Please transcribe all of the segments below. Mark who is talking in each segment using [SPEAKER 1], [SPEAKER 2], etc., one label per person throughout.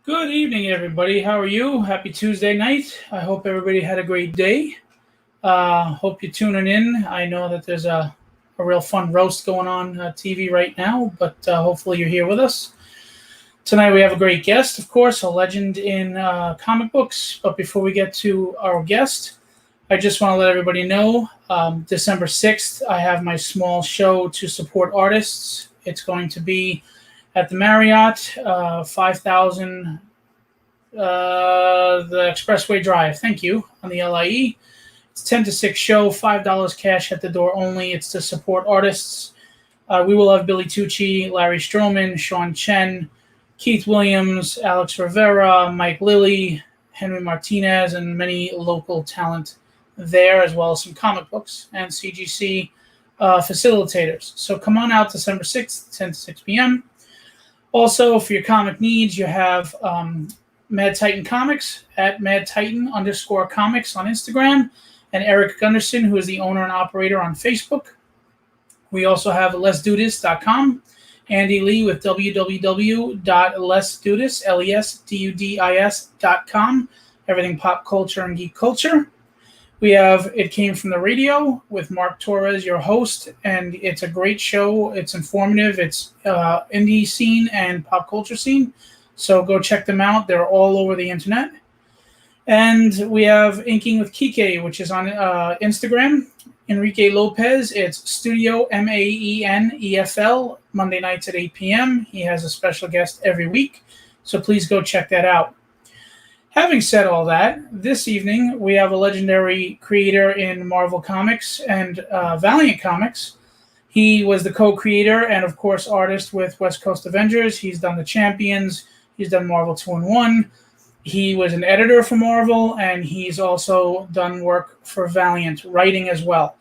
[SPEAKER 1] Good evening, everybody. How are you? Happy Tuesday night. I hope everybody had a great day. Hope you're tuning in. I know that there's a real fun roast going on TV right now, but hopefully you're here with us. Tonight we have a great guest, of course, a legend in comic books. But before we get to our guest, I just want to let everybody know, December 6th, I have my small show to support artists. It's going to be at the Marriott, 5000 the Expressway Drive. Thank you, on the LIE. It's 10 to 6 show, $5 cash at the door only. It's to support artists. We will have Billy Tucci, Larry Stroman, Sean Chen, Keith Williams, Alex Rivera, Mike Lilly, Henry Martinez, and many local talent there, as well as some comic books and CGC facilitators. So come on out December 6th, 10 to 6 p.m. Also, for your comic needs, you have Mad Titan Comics at @MadTitan_comics on Instagram, and Eric Gunderson, who is the owner and operator on Facebook. We also have LesDoThis.com, Andy Lee with www.lesdudis.com, everything pop culture and geek culture. We have It Came From the Radio with Mark Torres, your host, and it's a great show. It's informative. It's indie scene and pop culture scene, so go check them out. They're all over the internet. And we have Inking with Kike, which is on Instagram. Enrique Lopez, it's Studio MAENEFL, Monday nights at 8 p.m. He has a special guest every week, so please go check that out. Having said all that, this evening we have a legendary creator in Marvel Comics and Valiant Comics. He was the co-creator and, of course, artist with West Coast Avengers. He's done the Champions. He's done Marvel 2-in-1. He was an editor for Marvel, and he's also done work for Valiant, writing as well.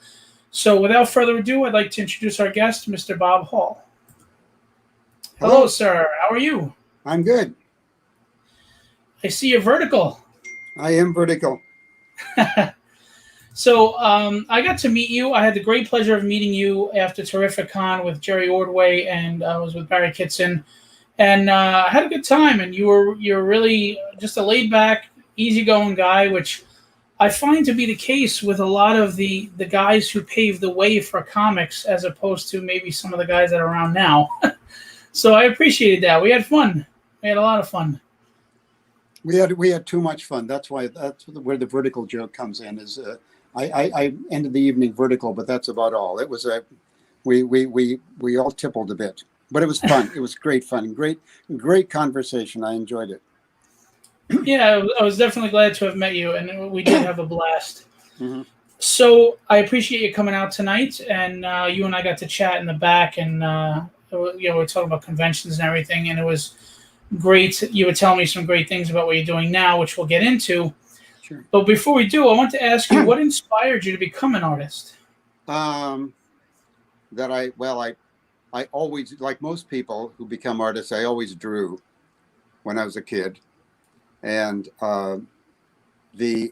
[SPEAKER 1] So without further ado, I'd like to introduce our guest, Mr. Bob Hall. Hello, sir. How are you?
[SPEAKER 2] I'm good.
[SPEAKER 1] I see you're vertical.
[SPEAKER 2] I am vertical.
[SPEAKER 1] So I got to meet you. I had the great pleasure of meeting you after Terrificon with Jerry Ordway, and I was with Barry Kitson, and I had a good time. And you're really just a laid back, easygoing guy, which I find to be the case with a lot of the guys who paved the way for comics, as opposed to maybe some of the guys that are around now. So I appreciated that. We had fun. We had a lot of fun.
[SPEAKER 2] We had too much fun. That's where the vertical joke comes in. Is I ended the evening vertical, but that's about all. It was we all tippled a bit, but it was fun. It was great fun, great conversation. I enjoyed it.
[SPEAKER 1] Yeah, I was definitely glad to have met you, and we did have a blast.
[SPEAKER 2] Mm-hmm.
[SPEAKER 1] So I appreciate you coming out tonight, and you and I got to chat in the back, and we were talking about conventions and everything, and it was great. You were telling me some great things about what you're doing now, which we'll get into.
[SPEAKER 2] Sure.
[SPEAKER 1] But before we do, I want to ask you, what inspired you to become an artist?
[SPEAKER 2] I always, like most people who become artists, I always drew when I was a kid. And the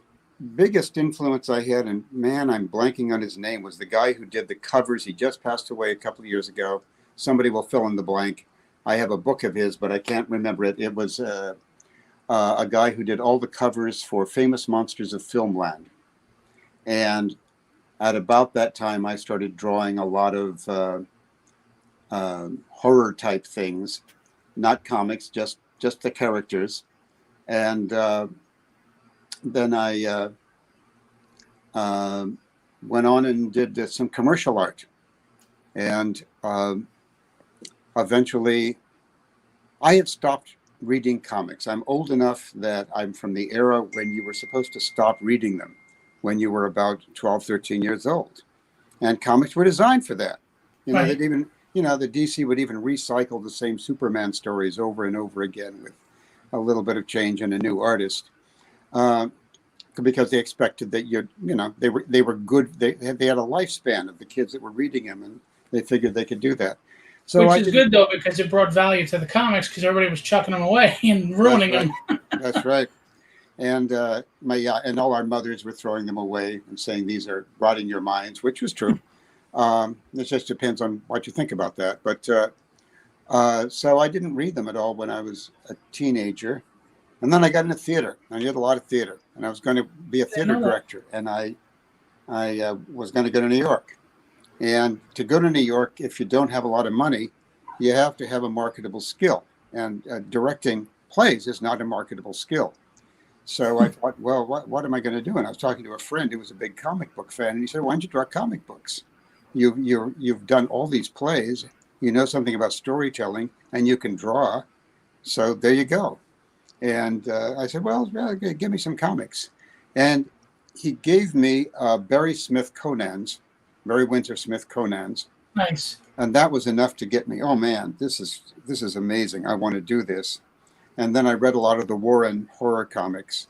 [SPEAKER 2] biggest influence I had, and man, I'm blanking on his name, was the guy who did the covers. He just passed away a couple of years ago. Somebody will fill in the blank. I have a book of his, but I can't remember it. It was a guy who did all the covers for Famous Monsters of Filmland. And at about that time, I started drawing a lot of horror type things, not comics, just the characters. And then I went on and did some commercial art. And eventually, I had stopped reading comics. I'm old enough that I'm from the era when you were supposed to stop reading them when you were about 12, 13 years old. And comics were designed for that. You know,
[SPEAKER 1] Right.
[SPEAKER 2] the DC would even recycle the same Superman stories over and over again with a little bit of change and a new artist, because they expected that they were good. They had a lifespan of the kids that were reading them, and they figured they could do that. So
[SPEAKER 1] Which is good though, because it brought value to the comics, because everybody was chucking them away and ruining them.
[SPEAKER 2] That's right. And and all our mothers were throwing them away and saying these are rotting your minds, which was true. It just depends on what you think about that. But so I didn't read them at all when I was a teenager. And then I got into theater. I did a lot of theater, and I was going to be a theater director. And I was going to go to New York. And to go to New York, if you don't have a lot of money, you have to have a marketable skill. And directing plays is not a marketable skill. So I thought, well, what am I going to do? And I was talking to a friend who was a big comic book fan, and he said, "Why don't you draw comic books? You've done all these plays. You know something about storytelling, and you can draw. So there you go." And I said, "Well, give me some comics." And he gave me Barry Windsor Smith Conan's.
[SPEAKER 1] Nice.
[SPEAKER 2] And that was enough to get me, oh man, this is amazing. I want to do this. And then I read a lot of the Warren horror comics.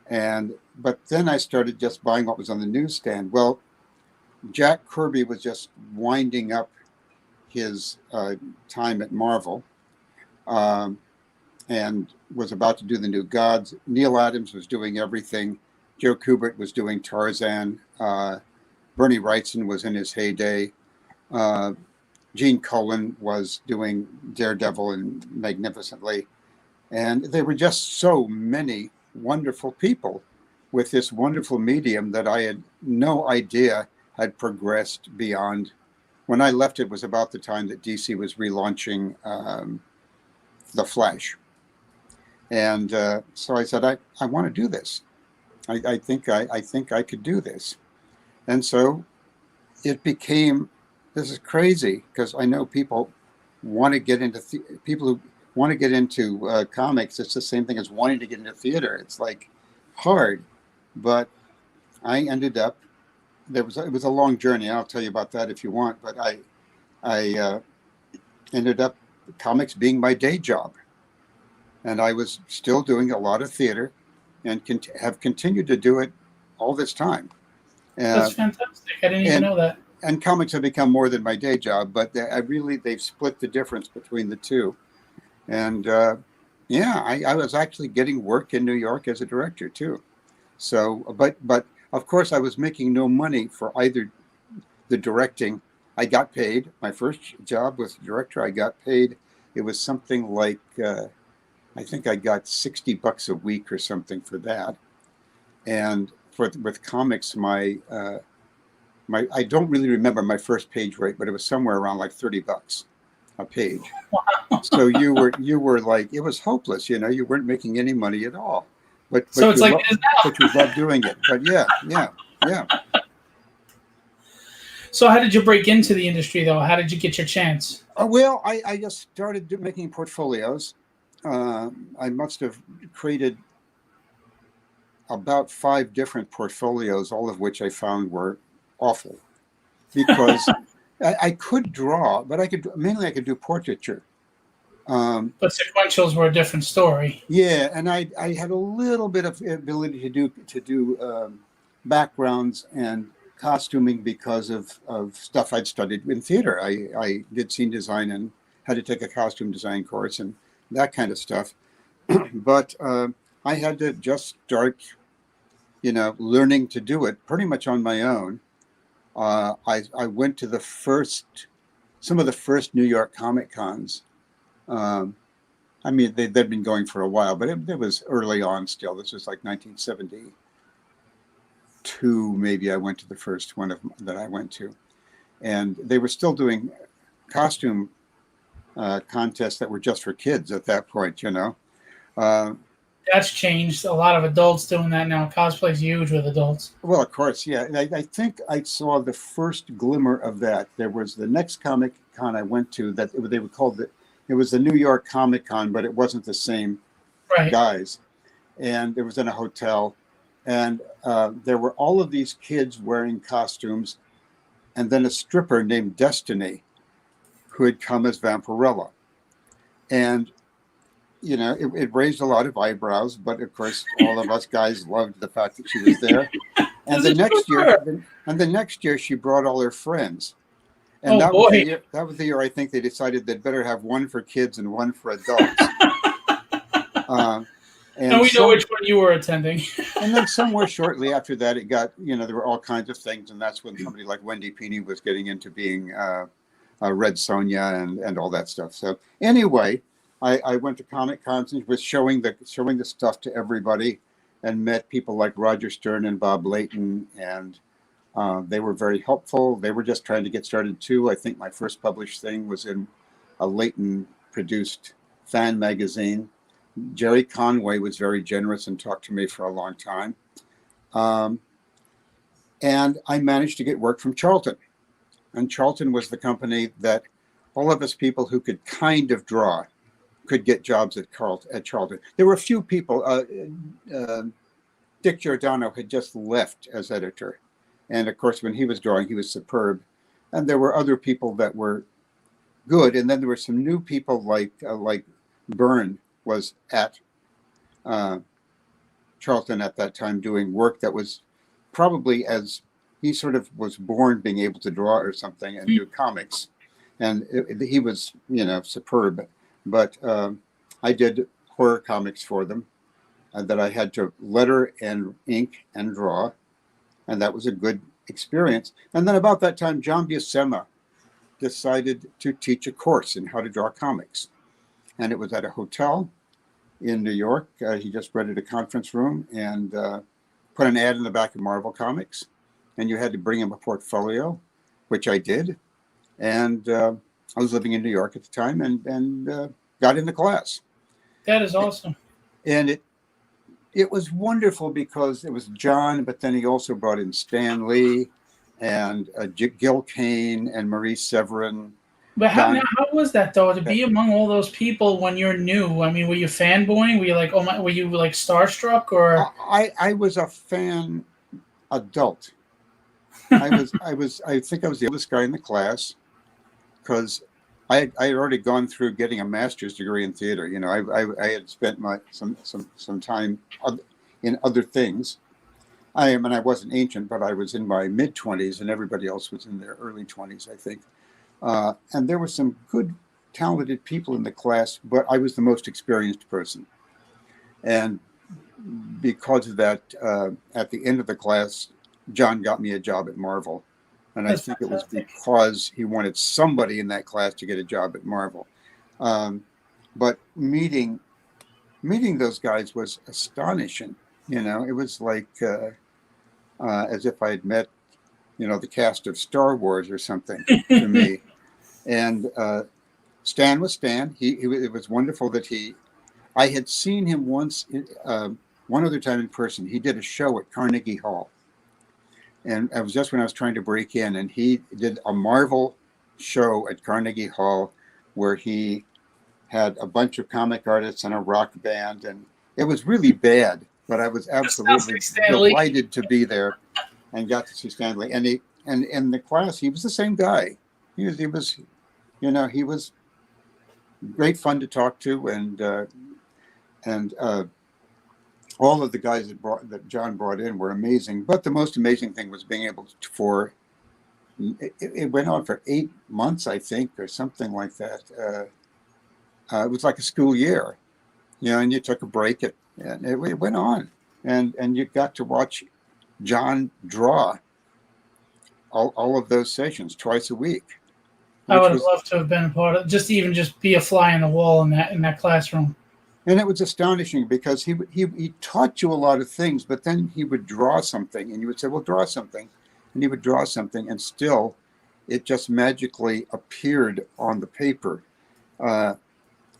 [SPEAKER 2] But then I started just buying what was on the newsstand. Well, Jack Kirby was just winding up his time at Marvel, and was about to do the New Gods. Neil Adams was doing everything. Joe Kubert was doing Tarzan. Bernie Wrightson was in his heyday. Gene Colan was doing Daredevil and magnificently. And there were just so many wonderful people with this wonderful medium that I had no idea had progressed beyond. When I left, it was about the time that DC was relaunching The Flash. And so I said, I want to do this. I think I could do this. And so it became, this is crazy, because I know people want to get into, people who want to get into comics. It's the same thing as wanting to get into theater. It's like hard, but I ended up, it was a long journey. I'll tell you about that if you want, but I ended up comics being my day job. And I was still doing a lot of theater and have continued to do it all this time.
[SPEAKER 1] That's fantastic. I didn't even know that.
[SPEAKER 2] And comics have become more than my day job, but they've split the difference between the two. And I was actually getting work in New York as a director too. So, but of course I was making no money for either the directing. I got paid. My first job was director. I got paid. It was something like, I think I got $60 a week or something for that. And with comics, my I don't really remember my first page rate, but it was somewhere around like $30 a page. Wow. So you were like, it was hopeless, you weren't making any money at all. But
[SPEAKER 1] so it's like it is now.
[SPEAKER 2] But you love doing it. But yeah.
[SPEAKER 1] So how did you break into the industry though? How did you get your chance?
[SPEAKER 2] Well, I just started making portfolios. I must have created about 5 different portfolios, all of which I found were awful, because I could draw, but I could do portraiture.
[SPEAKER 1] But sequentials were a different story.
[SPEAKER 2] Yeah, and I had a little bit of ability to do backgrounds and costuming because of stuff I'd studied in theater. I did scene design and had to take a costume design course and that kind of stuff. But I had to just start, learning to do it pretty much on my own. I went to some of the first New York Comic Cons. They'd been going for a while, but it was early on still. This was like 1972, maybe. I went to the first one that I went to. And they were still doing costume contests that were just for kids at that point,
[SPEAKER 1] That's changed. A lot of adults doing that now. Cosplay's huge with adults.
[SPEAKER 2] Well, of course, yeah. And I think I saw the first glimmer of that. There was the next Comic Con I went to that they were called it was the New York Comic Con, but it wasn't the same guys. And it was in a hotel. And there were all of these kids wearing costumes, and then a stripper named Destiny who had come as Vampirella. And it raised a lot of eyebrows, but of course, all of us guys loved the fact that she was there. And the next year, she brought all her friends, and
[SPEAKER 1] Oh
[SPEAKER 2] that was the
[SPEAKER 1] boy.
[SPEAKER 2] year. That was the year I think they decided they'd better have one for kids and one for adults.
[SPEAKER 1] And we know which one you were attending.
[SPEAKER 2] And then somewhere shortly after that, it got, there were all kinds of things, and that's when somebody like Wendy Pini was getting into being Red Sonja and all that stuff. So anyway, I went to Comic Cons and was showing the stuff to everybody, and met people like Roger Stern and Bob Layton, and they were very helpful. They were just trying to get started too. I think my first published thing was in a Layton produced fan magazine. Jerry Conway was very generous and talked to me for a long time. And I managed to get work from Charlton. And Charlton was the company that all of us people who could kind of draw could get jobs at Charlton. There were a few people. Dick Giordano had just left as editor. And of course, when he was drawing, he was superb. And there were other people that were good. And then there were some new people like Byrne was at Charlton at that time doing work that was probably as he sort of was born being able to draw or something and do comics. And he was, superb. But I did horror comics for them that I had to letter and ink and draw. And that was a good experience. And then about that time, John Buscema decided to teach a course in how to draw comics. And it was at a hotel in New York. He just rented a conference room and put an ad in the back of Marvel Comics. And you had to bring him a portfolio, which I did. And I was living in New York at the time and got in the class.
[SPEAKER 1] That is awesome.
[SPEAKER 2] And it was wonderful because it was John, but then he also brought in Stan Lee and Gil Kane and Marie Severin.
[SPEAKER 1] But how was that though, to be among all those people when you're new? I mean, were you fanboying? Were you like, oh my, were you like starstruck or?
[SPEAKER 2] I was a fan adult. I think I was the oldest guy in the class because I had already gone through getting a master's degree in theater. I had spent some time in other things. I wasn't ancient, but I was in my mid-20s and everybody else was in their early 20s, I think. And there were some good, talented people in the class, but I was the most experienced person. And because of that, at the end of the class, John got me a job at Marvel. And I think it was because he wanted somebody in that class to get a job at Marvel. But meeting those guys was astonishing. It was like as if I had met, the cast of Star Wars or something to me. And Stan was Stan. It was wonderful that I had seen him once, one other time in person. He did a show at Carnegie Hall. And it was just when I was trying to break in, and he did a Marvel show at Carnegie Hall where he had a bunch of comic artists and a rock band, and it was really bad, but I was absolutely delighted to be there and got to see Stanley. And in the class, he was the same guy. He was great fun to talk to, and all of the guys that John brought in were amazing. But the most amazing thing was being able to, it went on for 8 months, I think, or something like that. It was like a school year, and you took a break, and it went on. And you got to watch John draw all of those sessions twice a week.
[SPEAKER 1] I would have loved to have been a part of, just be a fly on the wall in that classroom.
[SPEAKER 2] And it was astonishing because he taught you a lot of things, but then he would draw something and you would say, well, draw something. And he would draw something and still it just magically appeared on the paper.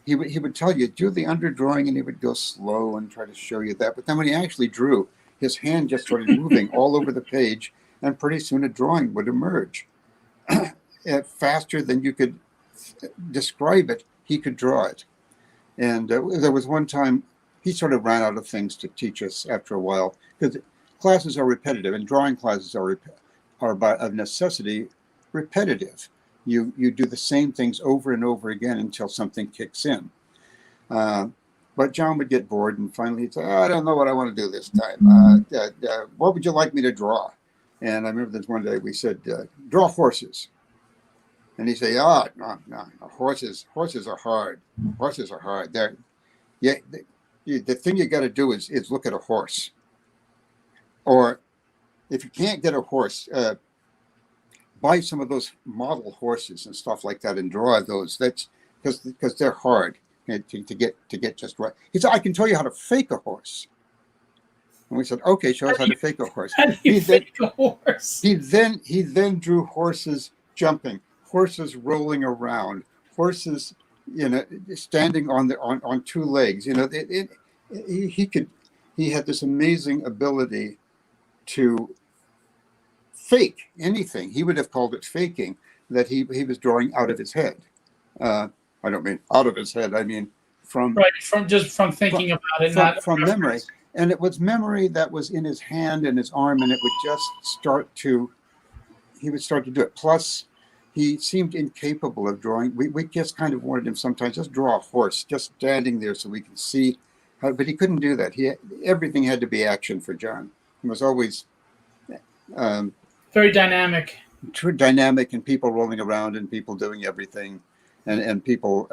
[SPEAKER 2] He would tell you, do the underdrawing, and he would go slow and try to show you that. But then when he actually drew, his hand just started moving all over the page, and pretty soon a drawing would emerge. Faster than you could describe it, he could draw it. And there was one time he sort of ran out of things to teach us after a while, because classes are repetitive, and drawing classes are by of necessity repetitive. You do the same things over and over again until something kicks in. But John would get bored, and finally he'd say, "Oh, I don't know what I want to do this time. What would you like me to draw?" And I remember this one day we said, "Draw horses." And he'd say, "Oh, no, horses are hard. Horses are hard. They're, yeah, the thing you got to do is look at a horse. Or if you can't get a horse, buy some of those model horses and stuff like that and draw those. That's because they're hard to get just right." He said, "I can tell you how to fake a horse." And we said, "Okay, show us how to fake a horse."
[SPEAKER 1] How do you fake a horse?
[SPEAKER 2] He then drew horses jumping, horses rolling around, horses, standing on two legs. He had this amazing ability to fake anything. He would have called it faking, that he was drawing out of his head. I don't mean out of his head. I mean from
[SPEAKER 1] thinking about it, not
[SPEAKER 2] from memory. And it was memory that was in his hand and his arm, and it would just he would start to do it. Plus, he seemed incapable of drawing. We just kind of wanted him sometimes, just draw a horse, just standing there so we could see how, but he couldn't do that. Everything had to be action for John. He was always
[SPEAKER 1] very dynamic.
[SPEAKER 2] Dynamic, and people rolling around and people doing everything, and people,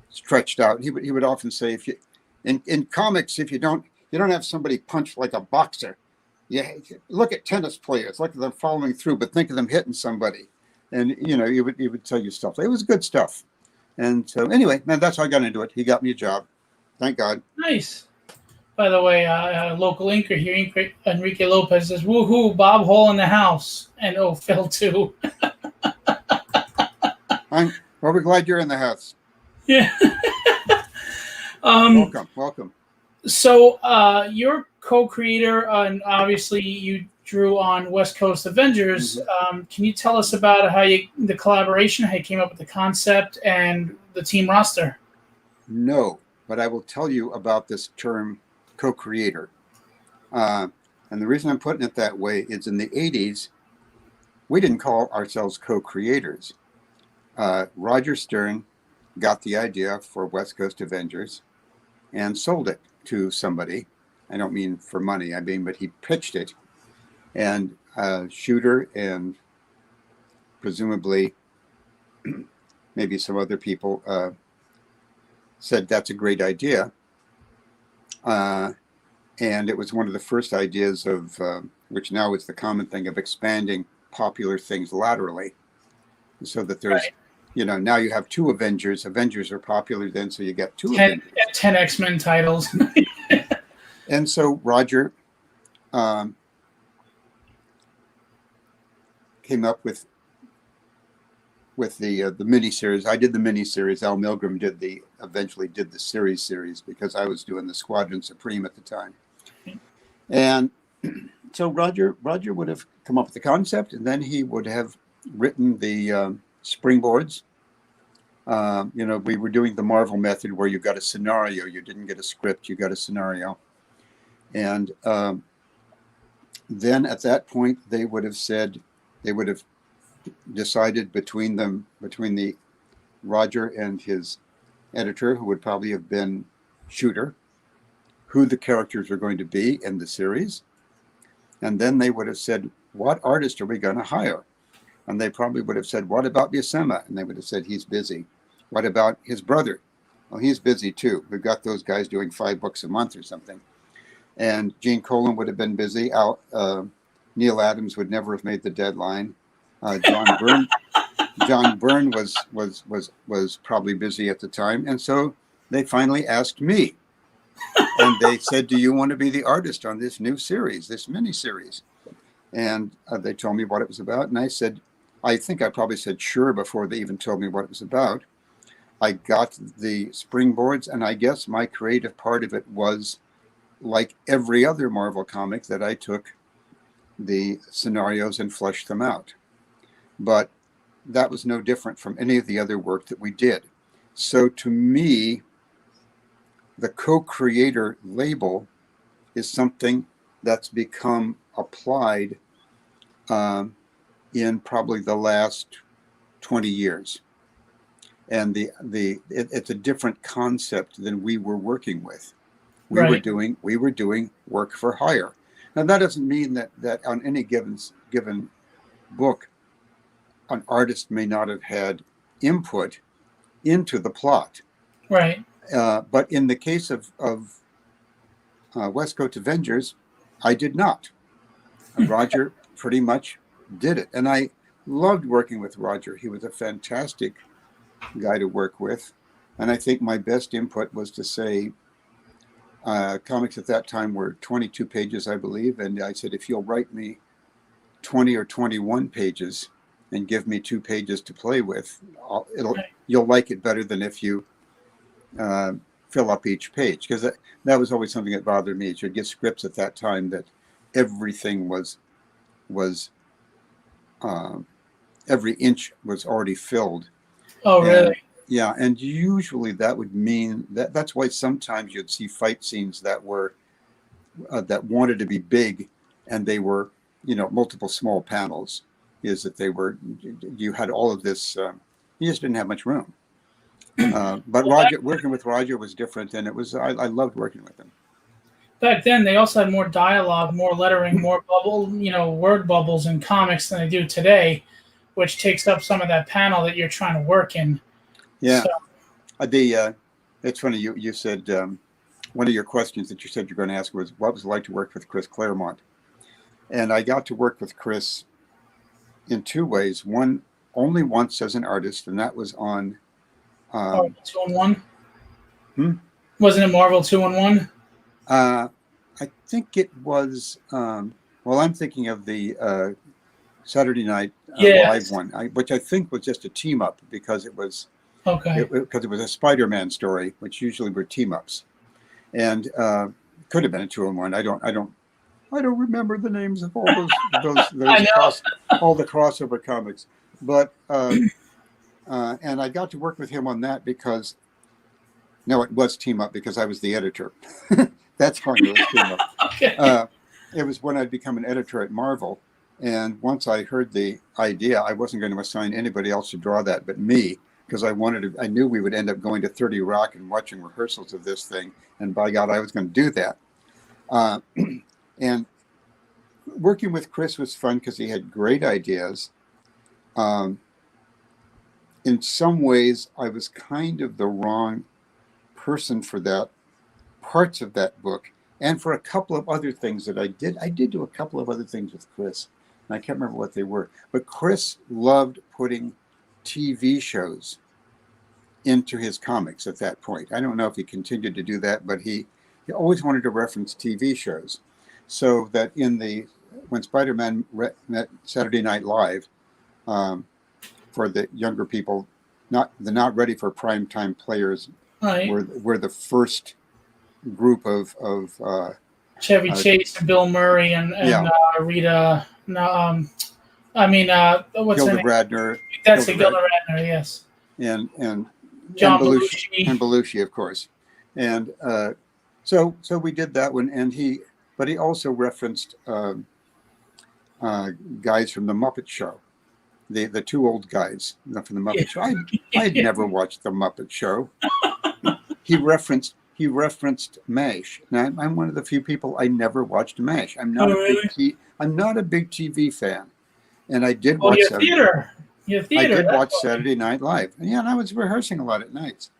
[SPEAKER 2] stretched out. He would often say, if you, in comics, if you don't have somebody punch like a boxer, look at tennis players, look at them following through, but think of them hitting somebody. And, he would tell you stuff. It was good stuff. And so anyway, man, that's how I got into it. He got me a job. Thank God.
[SPEAKER 1] Nice. By the way, local inker here, Enrique Lopez says, "Woohoo, Bob Hole in the house." And Phil too.
[SPEAKER 2] We're glad you're in the house.
[SPEAKER 1] Yeah.
[SPEAKER 2] Welcome.
[SPEAKER 1] So you're co-creator, and obviously you drew on West Coast Avengers. Mm-hmm. Can you tell us about the collaboration, how you came up with the concept and the team roster?
[SPEAKER 2] No, but I will tell you about this term co-creator. And the reason I'm putting it that way is in the 80s, we didn't call ourselves co-creators. Roger Stern got the idea for West Coast Avengers and sold it to somebody. I don't mean for money, but he pitched it. And Shooter and presumably maybe some other people said that's a great idea. And it was one of the first ideas of, which now is the common thing, of expanding popular things laterally. So that there's, right. Now you have two Avengers. Avengers are popular then, so you get 10
[SPEAKER 1] X-Men titles.
[SPEAKER 2] And so Roger came up with the miniseries. I did the miniseries. Al Milgram eventually did the series because I was doing the Squadron Supreme at the time. And so Roger would have come up with the concept, and then he would have written the springboards. We were doing the Marvel method where you got a scenario. You didn't get a script, you got a scenario. And then at that point, they would have decided between the Roger and his editor, who would probably have been Shooter, who the characters are going to be in the series. And then they would have said, what artist are we going to hire? And they probably would have said, what about Buscema? And they would have said, he's busy. What about his brother? Well, he's busy too. We've got those guys doing 5 books a month or something. And Gene Colan would have been busy. Neil Adams would never have made the deadline. John Byrne was probably busy at the time. And so they finally asked me. And they said, do you want to be the artist on this new series, this mini-series? And they told me what it was about. And I said, I think I probably said sure before they even told me what it was about. I got the springboards, and I guess my creative part of it was like every other Marvel comic, that I took the scenarios and fleshed them out. But that was no different from any of the other work that we did. So to me, the co-creator label is something that's become applied in probably the last 20 years. and it's a different concept than we were working with. We
[SPEAKER 1] Right.
[SPEAKER 2] were doing work for hire. Now that doesn't mean that on any given book, an artist may not have had input into the plot.
[SPEAKER 1] Right.
[SPEAKER 2] But in the case of West Coast Avengers, I did not. Roger pretty much did it. And I loved working with Roger. He was a fantastic guy to work with. And I think my best input was to say, comics at that time were 22 pages, I believe. And I said, if you'll write me 20 or 21 pages and give me 2 pages to play with, you'll like it better than if you fill up each page. Because that was always something that bothered me. You'd get scripts at that time that everything was every inch was already filled.
[SPEAKER 1] Oh, really?
[SPEAKER 2] Yeah, and usually that would mean that's why sometimes you'd see fight scenes that were that wanted to be big, and they were, multiple small panels. Is that you had all of this, you just didn't have much room. But working with Roger was different, and I loved working with him.
[SPEAKER 1] Back then, they also had more dialogue, more lettering, more word bubbles in comics than they do today, which takes up some of that panel that you're trying to work in.
[SPEAKER 2] Yeah. So. It's funny, you said, one of your questions that you said you're going to ask was, what was it like to work with Chris Claremont? And I got to work with Chris in 2 ways. One, only once as an artist, and that was on...
[SPEAKER 1] 2-in-1? Wasn't it Marvel 2-in-1?
[SPEAKER 2] I think it was, I'm thinking of the Saturday Night Live one, which I think was just a team up because it was because it was a Spider-Man story, which usually were team ups, and could have been a 2-in-1. I don't remember the names of all those all the crossover comics, but and I got to work with him on that because it was team up because I was the editor. That's when it was team up. It was when I'd become an editor at Marvel. And once I heard the idea, I wasn't going to assign anybody else to draw that but me, because I knew we would end up going to 30 Rock and watching rehearsals of this thing. And by God, I was going to do that. And working with Chris was fun because he had great ideas. In some ways, I was kind of the wrong person for that, parts of that book, and for a couple of other things that I did. I did do a couple of other things with Chris, and I can't remember what they were. But Chris loved putting TV shows into his comics at that point. I don't know if he continued to do that, but he always wanted to reference TV shows. So that when Spider-Man met Saturday Night Live, for the younger people, not ready for primetime players, were the first group of
[SPEAKER 1] Chevy Chase and Bill Murray and Rita. What's
[SPEAKER 2] Gilda
[SPEAKER 1] her name?
[SPEAKER 2] Radner.
[SPEAKER 1] That's Gilda Radner, yes.
[SPEAKER 2] And
[SPEAKER 1] John Belushi.
[SPEAKER 2] And Belushi, of course. And so we did that one, and he also referenced guys from the Muppet Show. The 2 old guys from the Muppet Show. I'd never watched the Muppet Show. He referenced MASH. Now, I'm one of the few people I never watched MASH. I'm not a big TV fan, and I did watch
[SPEAKER 1] theater.
[SPEAKER 2] I did watch Saturday Night Live. Yeah, and I was rehearsing a lot at nights,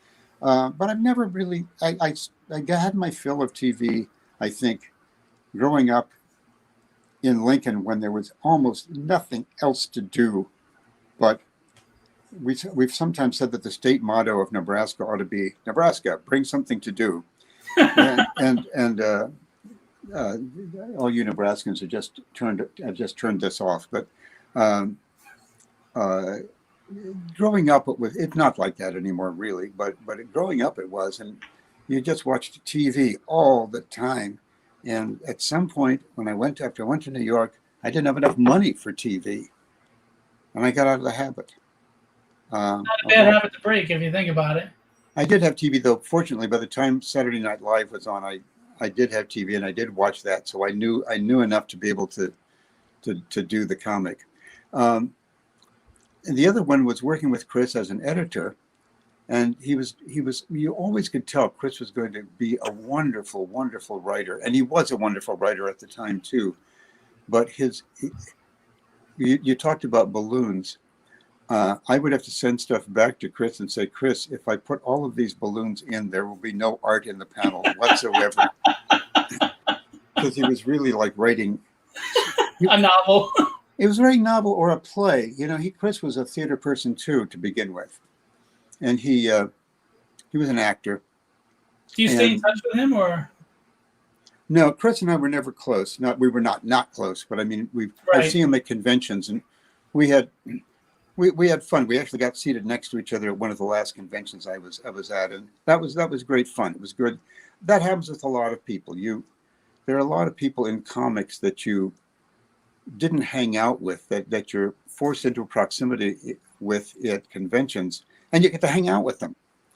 [SPEAKER 2] but I've never really. I had my fill of TV. I think growing up in Lincoln when there was almost nothing else to do, but we've sometimes said that the state motto of Nebraska ought to be Nebraska, bring something to do. and all you Nebraskans have just turned this off. But growing up, it's not like that anymore, really. But growing up, it was, and you just watched TV all the time. And at some point, after I went to New York, I didn't have enough money for TV, and I got out of the habit.
[SPEAKER 1] Not a bad habit to break if you think about it.
[SPEAKER 2] I did have TV, though. Fortunately, by the time Saturday Night Live was on, I did have TV and I did watch that, so I knew enough to be able to do the comic. And the other one was working with Chris as an editor. And you always could tell Chris was going to be a wonderful, wonderful writer. And he was a wonderful writer at the time too. But you talked about balloons. I would have to send stuff back to Chris and say, Chris, if I put all of these balloons in, there will be no art in the panel whatsoever. Because he was really like writing
[SPEAKER 1] a novel.
[SPEAKER 2] It was a very novel or a play. Chris was a theater person too, to begin with. And he was an actor.
[SPEAKER 1] Do you stay in touch with him, or?
[SPEAKER 2] No, Chris and I were never close. We were not close, but I mean, I've seen him at conventions, and we had fun. We actually got seated next to each other at one of the last conventions I was at, and that was great fun. It was good. That happens with a lot of people. There are a lot of people in comics that you didn't hang out with, that you're forced into proximity with at conventions, and you get to hang out with them,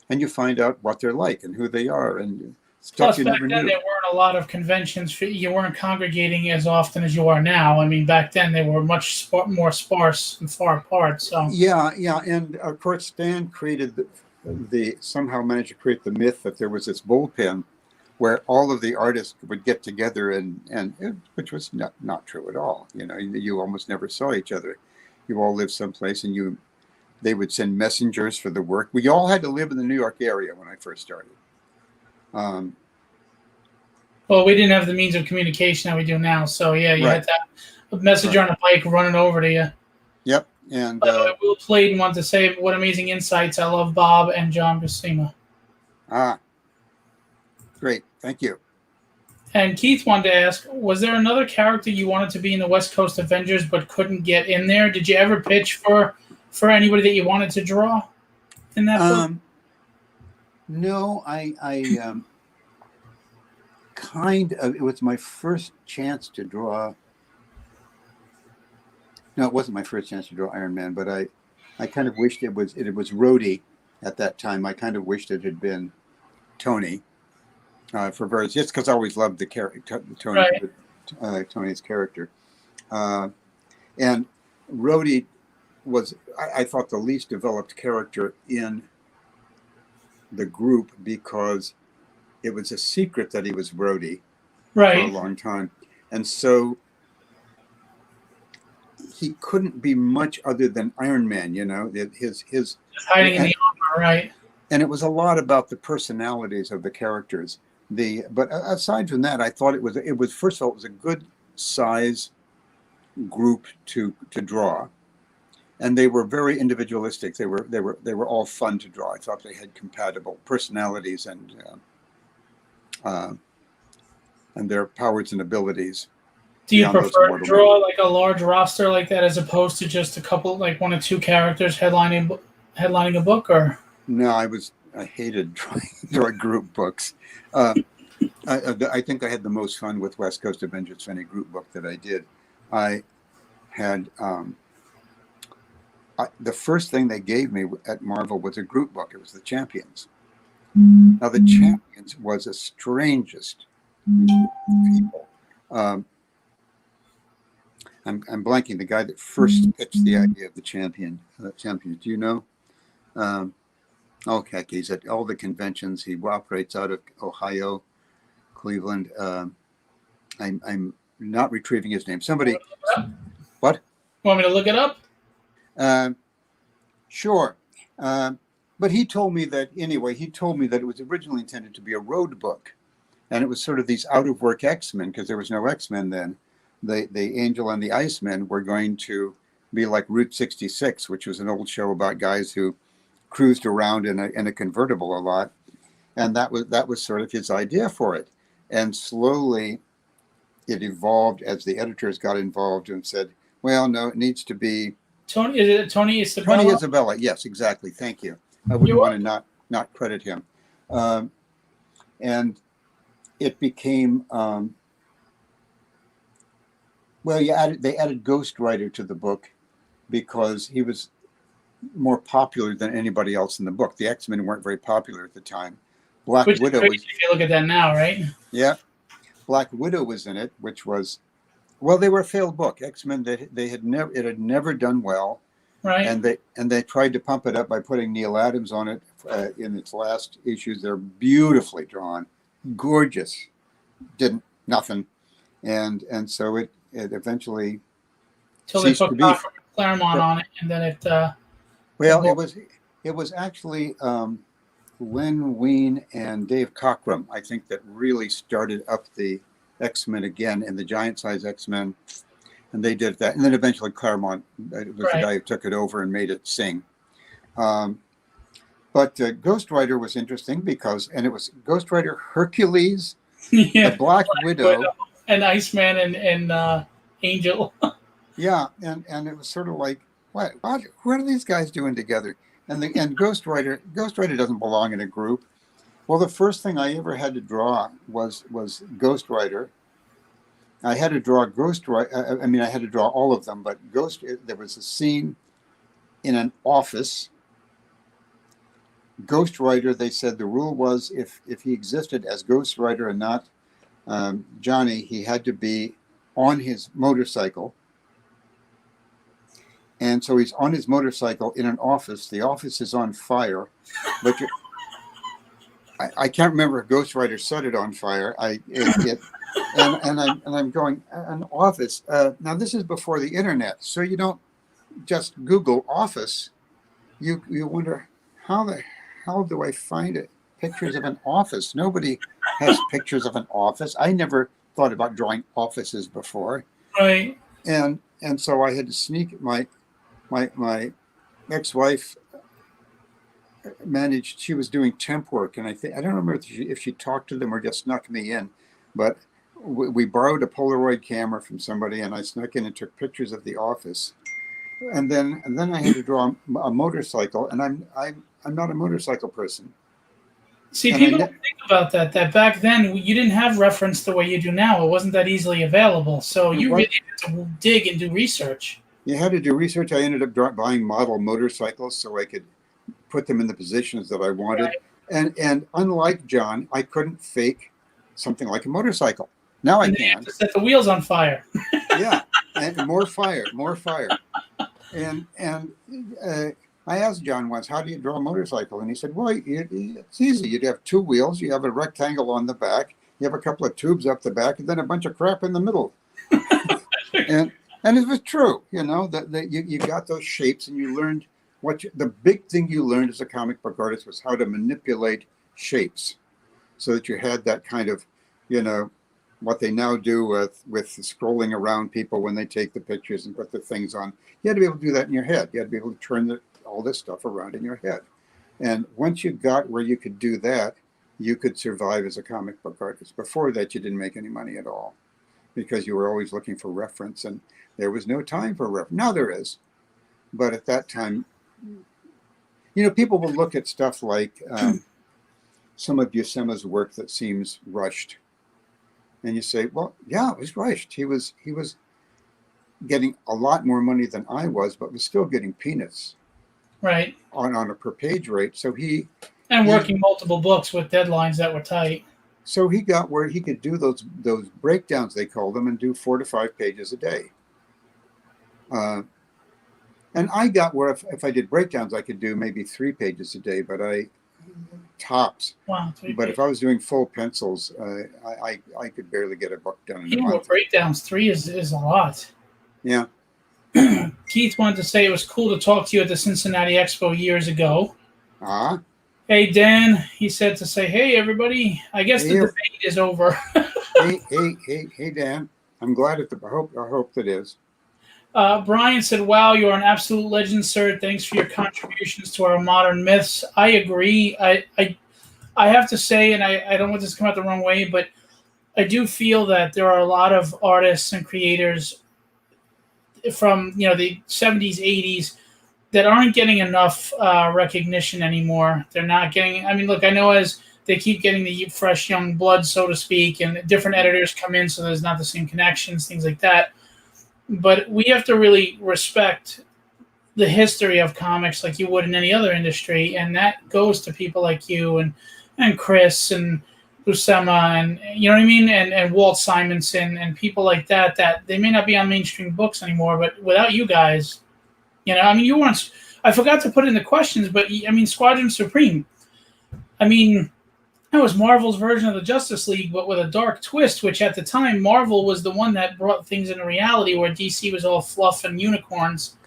[SPEAKER 2] and you find out what they're like and who they are, and stuff you never knew.
[SPEAKER 1] Back then, there weren't a lot of conventions. You weren't congregating as often as you are now. I mean, back then they were much more sparse and far apart. So
[SPEAKER 2] yeah, and of course Stan created somehow managed to create the myth that there was this bullpen where all of the artists would get together, which was not true at all. You almost never saw each other. You all lived someplace, and they would send messengers for the work. We all had to live in the New York area when I first started.
[SPEAKER 1] Well, we didn't have the means of communication that we do now. So yeah, you had to have a messenger on a bike running over to you.
[SPEAKER 2] Yep. And
[SPEAKER 1] Will Playden wanted to say, what amazing insights. I love Bob and John Buscema.
[SPEAKER 2] Great. Thank you.
[SPEAKER 1] And Keith wanted to ask, was there another character you wanted to be in the West Coast Avengers but couldn't get in there? Did you ever pitch for anybody that you wanted to draw in that book?
[SPEAKER 2] No, I it was my first chance to draw. No, it wasn't my first chance to draw Iron Man, but I kind of wished it was Rhodey at that time. I kind of wished it had been Tony. For various, just because I always loved the character, Tony's character, and Rhodey was, I thought, the least developed character in the group because it was a secret that he was Rhodey for a long time, and so he couldn't be much other than Iron Man. His just
[SPEAKER 1] hiding in the armor, right?
[SPEAKER 2] And it was a lot about the personalities of the characters. But aside from that, I thought it was first of all, it was a good size group to draw, and they were very individualistic. They were all fun to draw. I thought they had compatible personalities and their powers and abilities.
[SPEAKER 1] Do you prefer to draw like a large roster like that as opposed to just a couple, like one or two characters headlining a book, or?
[SPEAKER 2] No, I hated drawing group books. I think I had the most fun with West Coast Avengers, any group book that I did. I had the first thing they gave me at Marvel was a group book. It was the Champions. Now the Champions was the strangest people. I'm blanking. The guy that first pitched the idea of the Champions. Do you know? Okay, he's at all the conventions. He operates out of Ohio, Cleveland. I'm not retrieving his name. Somebody, what?
[SPEAKER 1] Want me to look it up?
[SPEAKER 2] Sure. But he told me that it was originally intended to be a road book, and it was sort of these out of work X-Men, because there was no X-Men then. The Angel and the Icemen were going to be like Route 66, which was an old show about guys who cruised around in a convertible a lot, and that was sort of his idea for it. And slowly it evolved as the editors got involved and said, well, no, it needs to be
[SPEAKER 1] Tony. Is it Tony Isabella?
[SPEAKER 2] Tony Isabella, yes, exactly. Thank you. I wouldn't want to not credit him. And it became they added Ghost Rider to the book because he was more popular than anybody else in the book. The X-Men weren't very popular at the time. Black Widow was,
[SPEAKER 1] if you look at that now, right?
[SPEAKER 2] Yeah. Black Widow was in it, which was, well, they were a failed book. X-Men, it had never done well.
[SPEAKER 1] Right.
[SPEAKER 2] And they tried to pump it up by putting Neil Adams on it in its last issues. They're beautifully drawn, gorgeous. Didn't nothing, and so it eventually
[SPEAKER 1] Till they
[SPEAKER 2] ceased
[SPEAKER 1] put
[SPEAKER 2] to be.
[SPEAKER 1] Claremont on it, and then it.
[SPEAKER 2] Well, it was actually Len Wein and Dave Cockrum, I think, that really started up the X-Men again and the giant size X-Men, and they did that. And then eventually Claremont was the guy who took it over and made it sing. But Ghost Rider was interesting because, and it was Ghost Rider, Hercules, the Black Widow,
[SPEAKER 1] and Iceman and Angel.
[SPEAKER 2] Yeah, and it was sort of like, what are these guys doing together? And Ghost Rider doesn't belong in a group. Well, the first thing I ever had to draw was Ghost Rider. I had to draw Ghost Rider. I mean, I had to draw all of them, but there was a scene in an office. Ghost Rider, they said the rule was if he existed as Ghost Rider and not Johnny, he had to be on his motorcycle. And so he's on his motorcycle in an office. The office is on fire, but I can't remember if Ghost Rider set it on fire. I'm going, an office. Now this is before the internet, so you don't just Google office. You wonder how the hell do I find it? Pictures of an office. Nobody has pictures of an office. I never thought about drawing offices before.
[SPEAKER 1] Right.
[SPEAKER 2] And so I had to sneak my ex-wife managed. She was doing temp work, and I don't remember if she talked to them or just snuck me in, but we borrowed a Polaroid camera from somebody, and I snuck in and took pictures of the office. And then I had to draw a motorcycle, and I'm not a motorcycle person.
[SPEAKER 1] See, people don't think about that back then you didn't have reference the way you do now. It wasn't that easily available, so you really had to dig and do research.
[SPEAKER 2] You had to do research. I ended up buying model motorcycles so I could put them in the positions that I wanted. Right. And unlike John, I couldn't fake something like a motorcycle. Now I can.
[SPEAKER 1] You have to set the wheels on fire.
[SPEAKER 2] Yeah, and more fire. And I asked John once, how do you draw a motorcycle? And he said, well, it's easy. You'd have two wheels. You have a rectangle on the back. You have a couple of tubes up the back, and then a bunch of crap in the middle. And it was true, that you got those shapes, and you learned the big thing you learned as a comic book artist was how to manipulate shapes, so that you had that kind of, what they now do with scrolling around people when they take the pictures and put the things on. You had to be able to do that in your head. You had to be able to turn all this stuff around in your head. And once you got where you could do that, you could survive as a comic book artist. Before that, you didn't make any money at all, because you were always looking for reference, and there was no time for reference. Now there is, but at that time, people will look at stuff like some of Buscema's work that seems rushed, and you say, well, yeah, it was rushed. He was getting a lot more money than I was, but was still getting peanuts,
[SPEAKER 1] right,
[SPEAKER 2] on a per page rate. So
[SPEAKER 1] working multiple books with deadlines that were tight.
[SPEAKER 2] So he got where he could do those breakdowns, they call them, and do 4 to 5 pages a day. And I got where if I did breakdowns, I could do maybe 3 pages a day, but tops.
[SPEAKER 1] Wow.
[SPEAKER 2] But if I was doing full pencils, I could barely get a book done in a month.
[SPEAKER 1] With breakdowns, 3 is a lot.
[SPEAKER 2] Yeah.
[SPEAKER 1] Keith wanted to say it was cool to talk to you at the Cincinnati Expo years ago. Hey, Dan, he said to say, hey, everybody, I guess the debate is over.
[SPEAKER 2] hey, Dan. I'm glad I hope that is.
[SPEAKER 1] Brian said, wow, you're an absolute legend, sir. Thanks for your contributions to our modern myths. I agree. I have to say, and I don't want this to come out the wrong way, but I do feel that there are a lot of artists and creators from the 70s, 80s that aren't getting enough recognition anymore. They're not getting, look, I know as they keep getting the fresh young blood, so to speak, and different editors come in, so there's not the same connections, things like that. But we have to really respect the history of comics like you would in any other industry, and that goes to people like you and Chris and Buscema and and Walt Simonson and people like that they may not be on mainstream books anymore, but without you guys, you weren't. I forgot to put in the questions, but Squadron Supreme. I mean, that was Marvel's version of the Justice League, but with a dark twist, which at the time, Marvel was the one that brought things into reality where DC was all fluff and unicorns.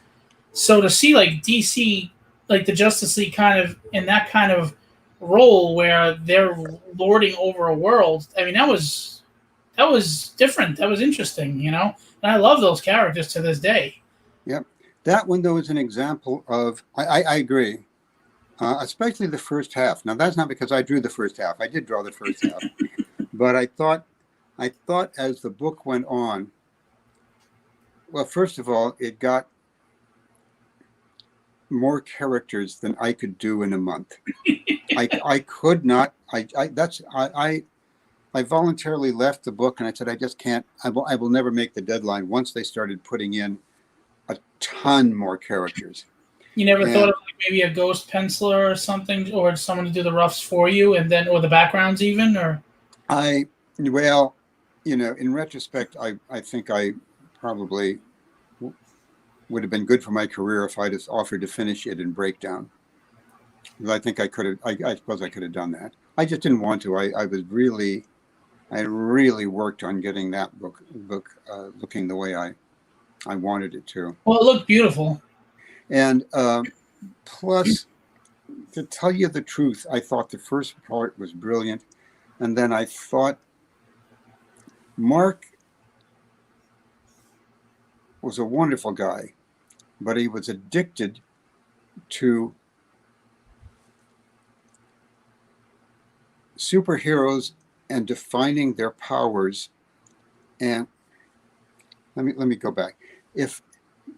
[SPEAKER 1] So to see like DC, like the Justice League kind of in that kind of role where they're lording over a world, I mean, that was different. That was interesting, you know? And I love those characters to this day.
[SPEAKER 2] Yep. That one, though, is an example of, I agree, especially the first half. Now, that's not because I drew the first half. I did draw the first half. But I thought as the book went on, well, first of all, it got more characters than I could do in a month. I could not, I voluntarily left the book and I said, I just can't, I will never make the deadline once they started putting in a ton more characters.
[SPEAKER 1] You never thought of like maybe a ghost penciler or something, or someone to do the roughs for you, and then or the backgrounds even, or?
[SPEAKER 2] Well, you know, in retrospect, I think I probably would have been good for my career if I'd have offered to finish it in breakdown. I think I could have. I suppose I could have done that. I just didn't want to. I really worked on getting that book looking the way I wanted it to.
[SPEAKER 1] Well, it looked beautiful.
[SPEAKER 2] And plus, to tell you the truth, I thought the first part was brilliant. And then I thought Mark was a wonderful guy, but he was addicted to superheroes and defining their powers. And let me go back. If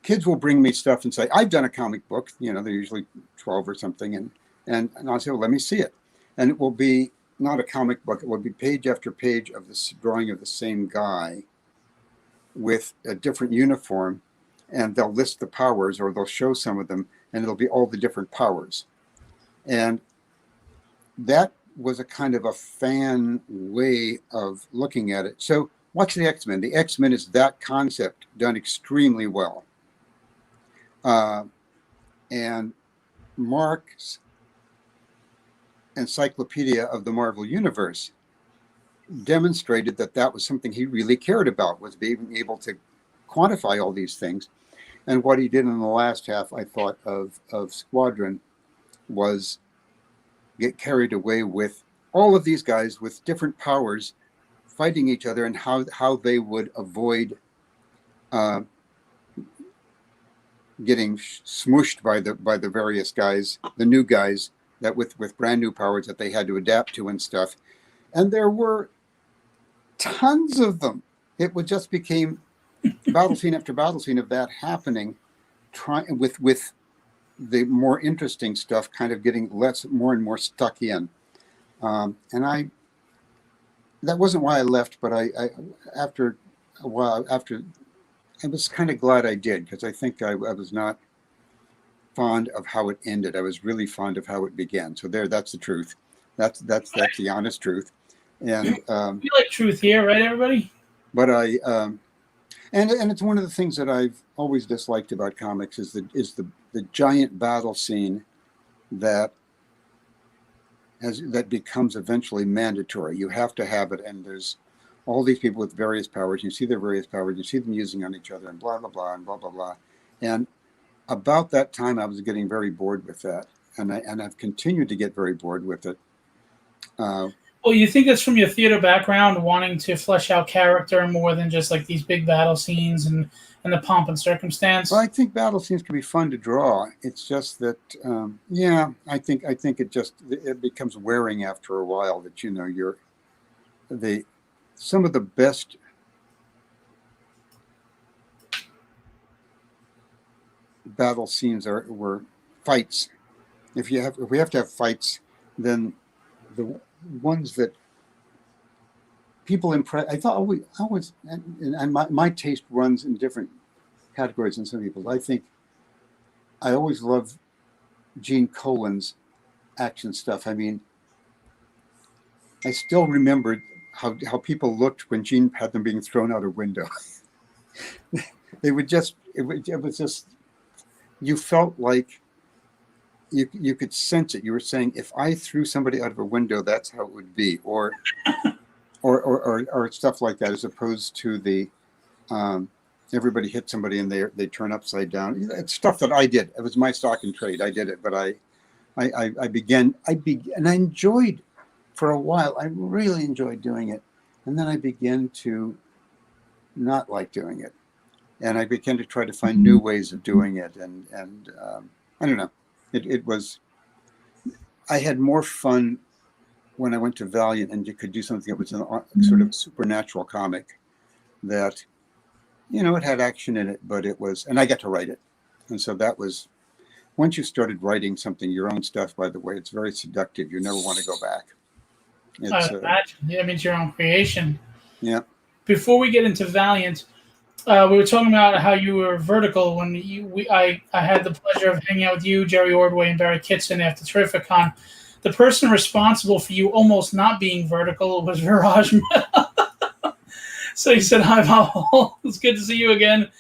[SPEAKER 2] kids will bring me stuff and say, I've done a comic book, you know, they're usually 12 or something. And I'll say, well, let me see it. And it will be not a comic book. It will be page after page of this drawing of the same guy with a different uniform. And they'll list the powers, or they'll show some of them, and it'll be all the different powers. And that was a kind of a fan way of looking at it. So what's the X-Men? The X-Men is that concept done extremely well. And Mark's encyclopedia of the Marvel Universe demonstrated that that was something he really cared about, was being able to quantify all these things. And what he did in the last half, I thought, of Squadron was get carried away with all of these guys with different powers fighting each other, and how they would avoid getting smooshed by the various guys, the new guys that with brand new powers that they had to adapt to and stuff. And there were tons of them. It would just became battle scene after battle scene of that happening, trying with the more interesting stuff kind of getting more and more stuck in. And that wasn't why I left, but I after a while, I was kind of glad I did, because I think I was not fond of how it ended. I was really fond of how it began. So that's the truth. That's the honest truth. And
[SPEAKER 1] we like truth here, right, everybody?
[SPEAKER 2] But and it's one of the things that I've always disliked about comics is the giant battle scene that becomes eventually mandatory. You have to have it, and there's all these people with various powers. You see their various powers. You see them using on each other, and blah blah blah and blah blah blah. And about that time, I was getting very bored with that, and I've continued to get very bored with it.
[SPEAKER 1] Well, you think it's from your theater background, wanting to flesh out character more than just like these big battle scenes and the pomp and circumstance?
[SPEAKER 2] Well, I think battle scenes can be fun to draw. It's just that, I think it becomes wearing after a while. That, you know, some of the best battle scenes were fights. If we have to have fights, then the ones that people impress. I thought always, and my taste runs in different categories than some people's. I think I always love Gene Colan's action stuff. I mean, I still remember how people looked when Gene had them being thrown out a window. They would just, it was just, you felt like you could sense it. You were saying, if I threw somebody out of a window, that's how it would be, or stuff like that, as opposed to the everybody hit somebody and they turn upside down. It's stuff that I did. It was my stock and trade. I did it, but I began, and I enjoyed for a while. I really enjoyed doing it, and then I began to not like doing it, and I began to try to find new ways of doing it, and I don't know. It was. I had more fun when I went to Valiant, and you could do something that was a sort of supernatural comic that, it had action in it, but it was, and I got to write it, and so that was. Once you started writing something, your own stuff, by the way, it's very seductive. You never want to go back.
[SPEAKER 1] I imagine. Yeah, it means your own creation.
[SPEAKER 2] Yeah.
[SPEAKER 1] Before we get into Valiant, we were talking about how you were vertical when I had the pleasure of hanging out with you, Jerry Ordway, and Barry Kitson after Terrificon. The person responsible for you almost not being vertical was Viraj. So he said, "Hi, Paul. It's good to see you again."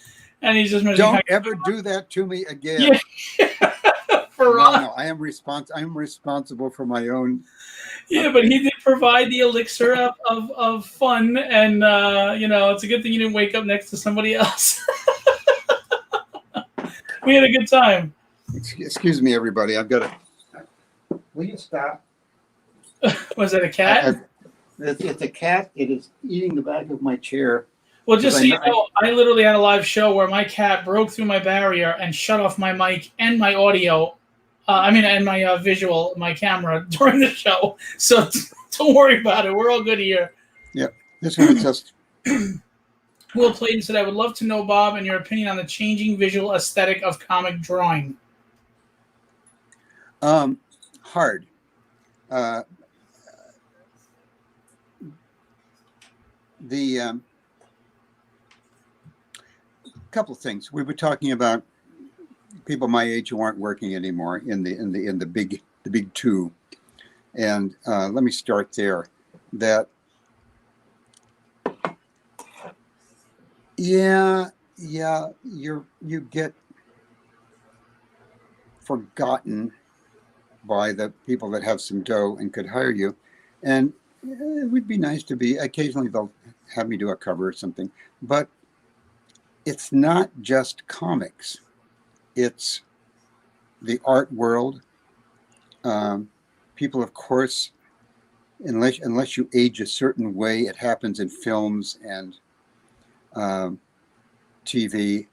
[SPEAKER 1] And he's just
[SPEAKER 2] don't ever do that to me again.
[SPEAKER 1] Yeah.
[SPEAKER 2] No, I am responsible for my own.
[SPEAKER 1] Yeah, but he did provide the elixir of fun, and it's a good thing you didn't wake up next to somebody else. We had a good time.
[SPEAKER 2] Excuse me, everybody. I've got to. Will you stop?
[SPEAKER 1] Was it a cat?
[SPEAKER 2] It's a cat. It is eating the back of my chair.
[SPEAKER 1] Well, just so you know, I literally had a live show where my cat broke through my barrier and shut off my mic and my audio. And my visual, my camera during the show. So don't worry about it. We're all good here.
[SPEAKER 2] Yeah. This one is just.
[SPEAKER 1] Will Clayton said, "I would love to know, Bob, and your opinion on the changing visual aesthetic of comic drawing."
[SPEAKER 2] Hard. The couple of things we were talking about. People my age who aren't working anymore in the big two, and let me start there. That you get forgotten by the people that have some dough and could hire you, and it would be nice to be. Occasionally they'll have me do a cover or something, but it's not just comics. It's the art world. People, of course, unless you age a certain way, it happens in films and TV.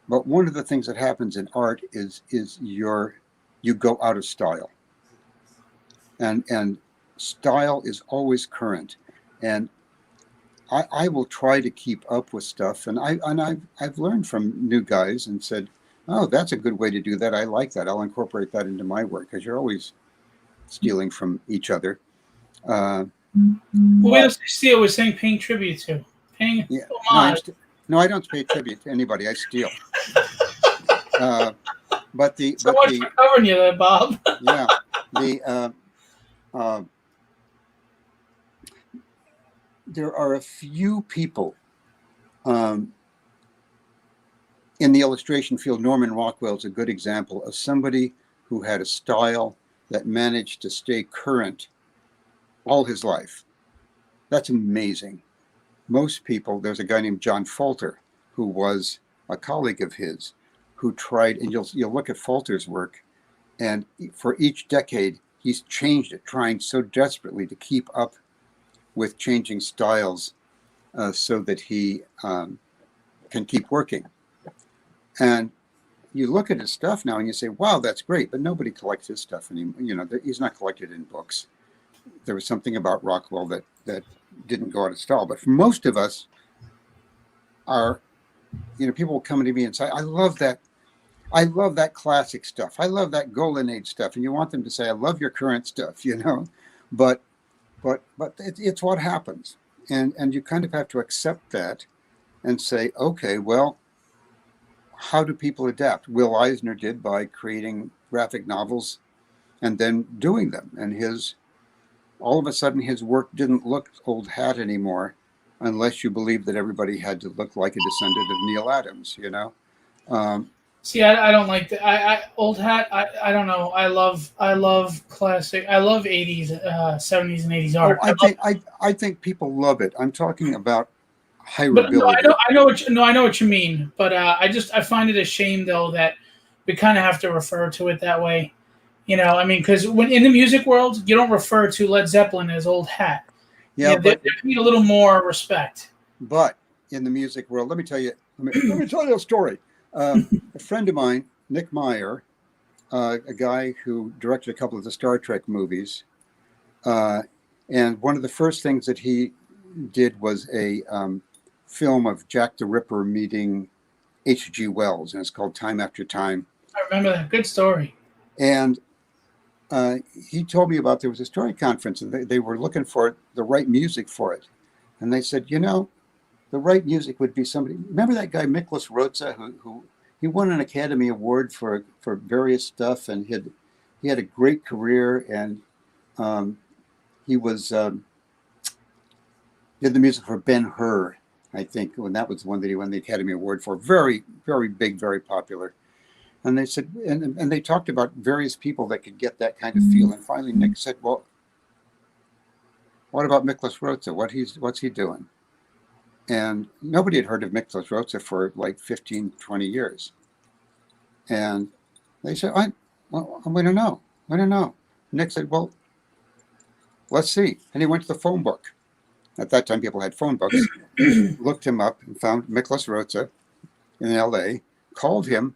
[SPEAKER 2] But one of the things that happens in art is you go out of style, and style is always current. And I will try to keep up with stuff, and I've learned from new guys and said, "Oh, that's a good way to do that. I like that. I'll incorporate that into my work," because you're always stealing from each other.
[SPEAKER 1] Well, we don't steal. We're saying paying tribute to. Paying.
[SPEAKER 2] Yeah. No, I don't pay tribute to anybody. I steal. But the
[SPEAKER 1] so much for covering you there, Bob.
[SPEAKER 2] Yeah. There are a few people. In the illustration field, Norman Rockwell is a good example of somebody who had a style that managed to stay current all his life. That's amazing. Most people, there's a guy named John Falter, who was a colleague of his, who tried, and you'll look at Falter's work, and for each decade, he's changed it, trying so desperately to keep up with changing styles so that he can keep working. And you look at his stuff now and you say, wow, that's great, but nobody collects his stuff anymore. He's not collected in books. There was something about Rockwell that didn't go out of style. But for most of us people will come to me and say, I love that classic stuff. I love that golden age stuff. And you want them to say, I love your current stuff, but it's what happens. And you kind of have to accept that and say, okay, well, how do people adapt? Will Eisner did by creating graphic novels and then doing them. And all of a sudden his work didn't look old hat anymore, unless you believe that everybody had to look like a descendant of Neil Adams,
[SPEAKER 1] See, I don't like the old hat. I don't know. I love classic. I love 80s, 70s, and 80s
[SPEAKER 2] Oh,
[SPEAKER 1] art. I
[SPEAKER 2] I
[SPEAKER 1] love,
[SPEAKER 2] think I think people love it. I'm talking about
[SPEAKER 1] but no,
[SPEAKER 2] hireability.
[SPEAKER 1] I know what you mean. But I find it a shame though that we kind of have to refer to it that way. I mean, because when in the music world, you don't refer to Led Zeppelin as old hat.
[SPEAKER 2] Yeah,
[SPEAKER 1] They need a little more respect.
[SPEAKER 2] but in the music world, let me tell you. Let me tell you a story. A friend of mine, Nick Meyer, a guy who directed a couple of the Star Trek movies, uh, and one of the first things that he did was a film of Jack the Ripper meeting H.G. Wells, and it's called Time After Time.
[SPEAKER 1] I remember that. Good story.
[SPEAKER 2] And he told me about there was a story conference, and they were looking for the right music for it. And they said, the right music would be somebody. Remember that guy Miklos Roza, who he won an Academy Award for various stuff, and he had a great career, and he was did the music for Ben-Hur, I think, when that was the one that he won the Academy Award for. Very, very big, very popular. And they said, and they talked about various people that could get that kind of feel. And finally, Nick said, "Well, what about Miklos Roza? What's he doing?" And nobody had heard of Miklos Roza for like 15, 20 years. And they said, we don't know. I don't know. Nick said, "Well, let's see." And he went to the phone book. At that time, people had phone books. Looked him up and found Miklos Roza in L.A., called him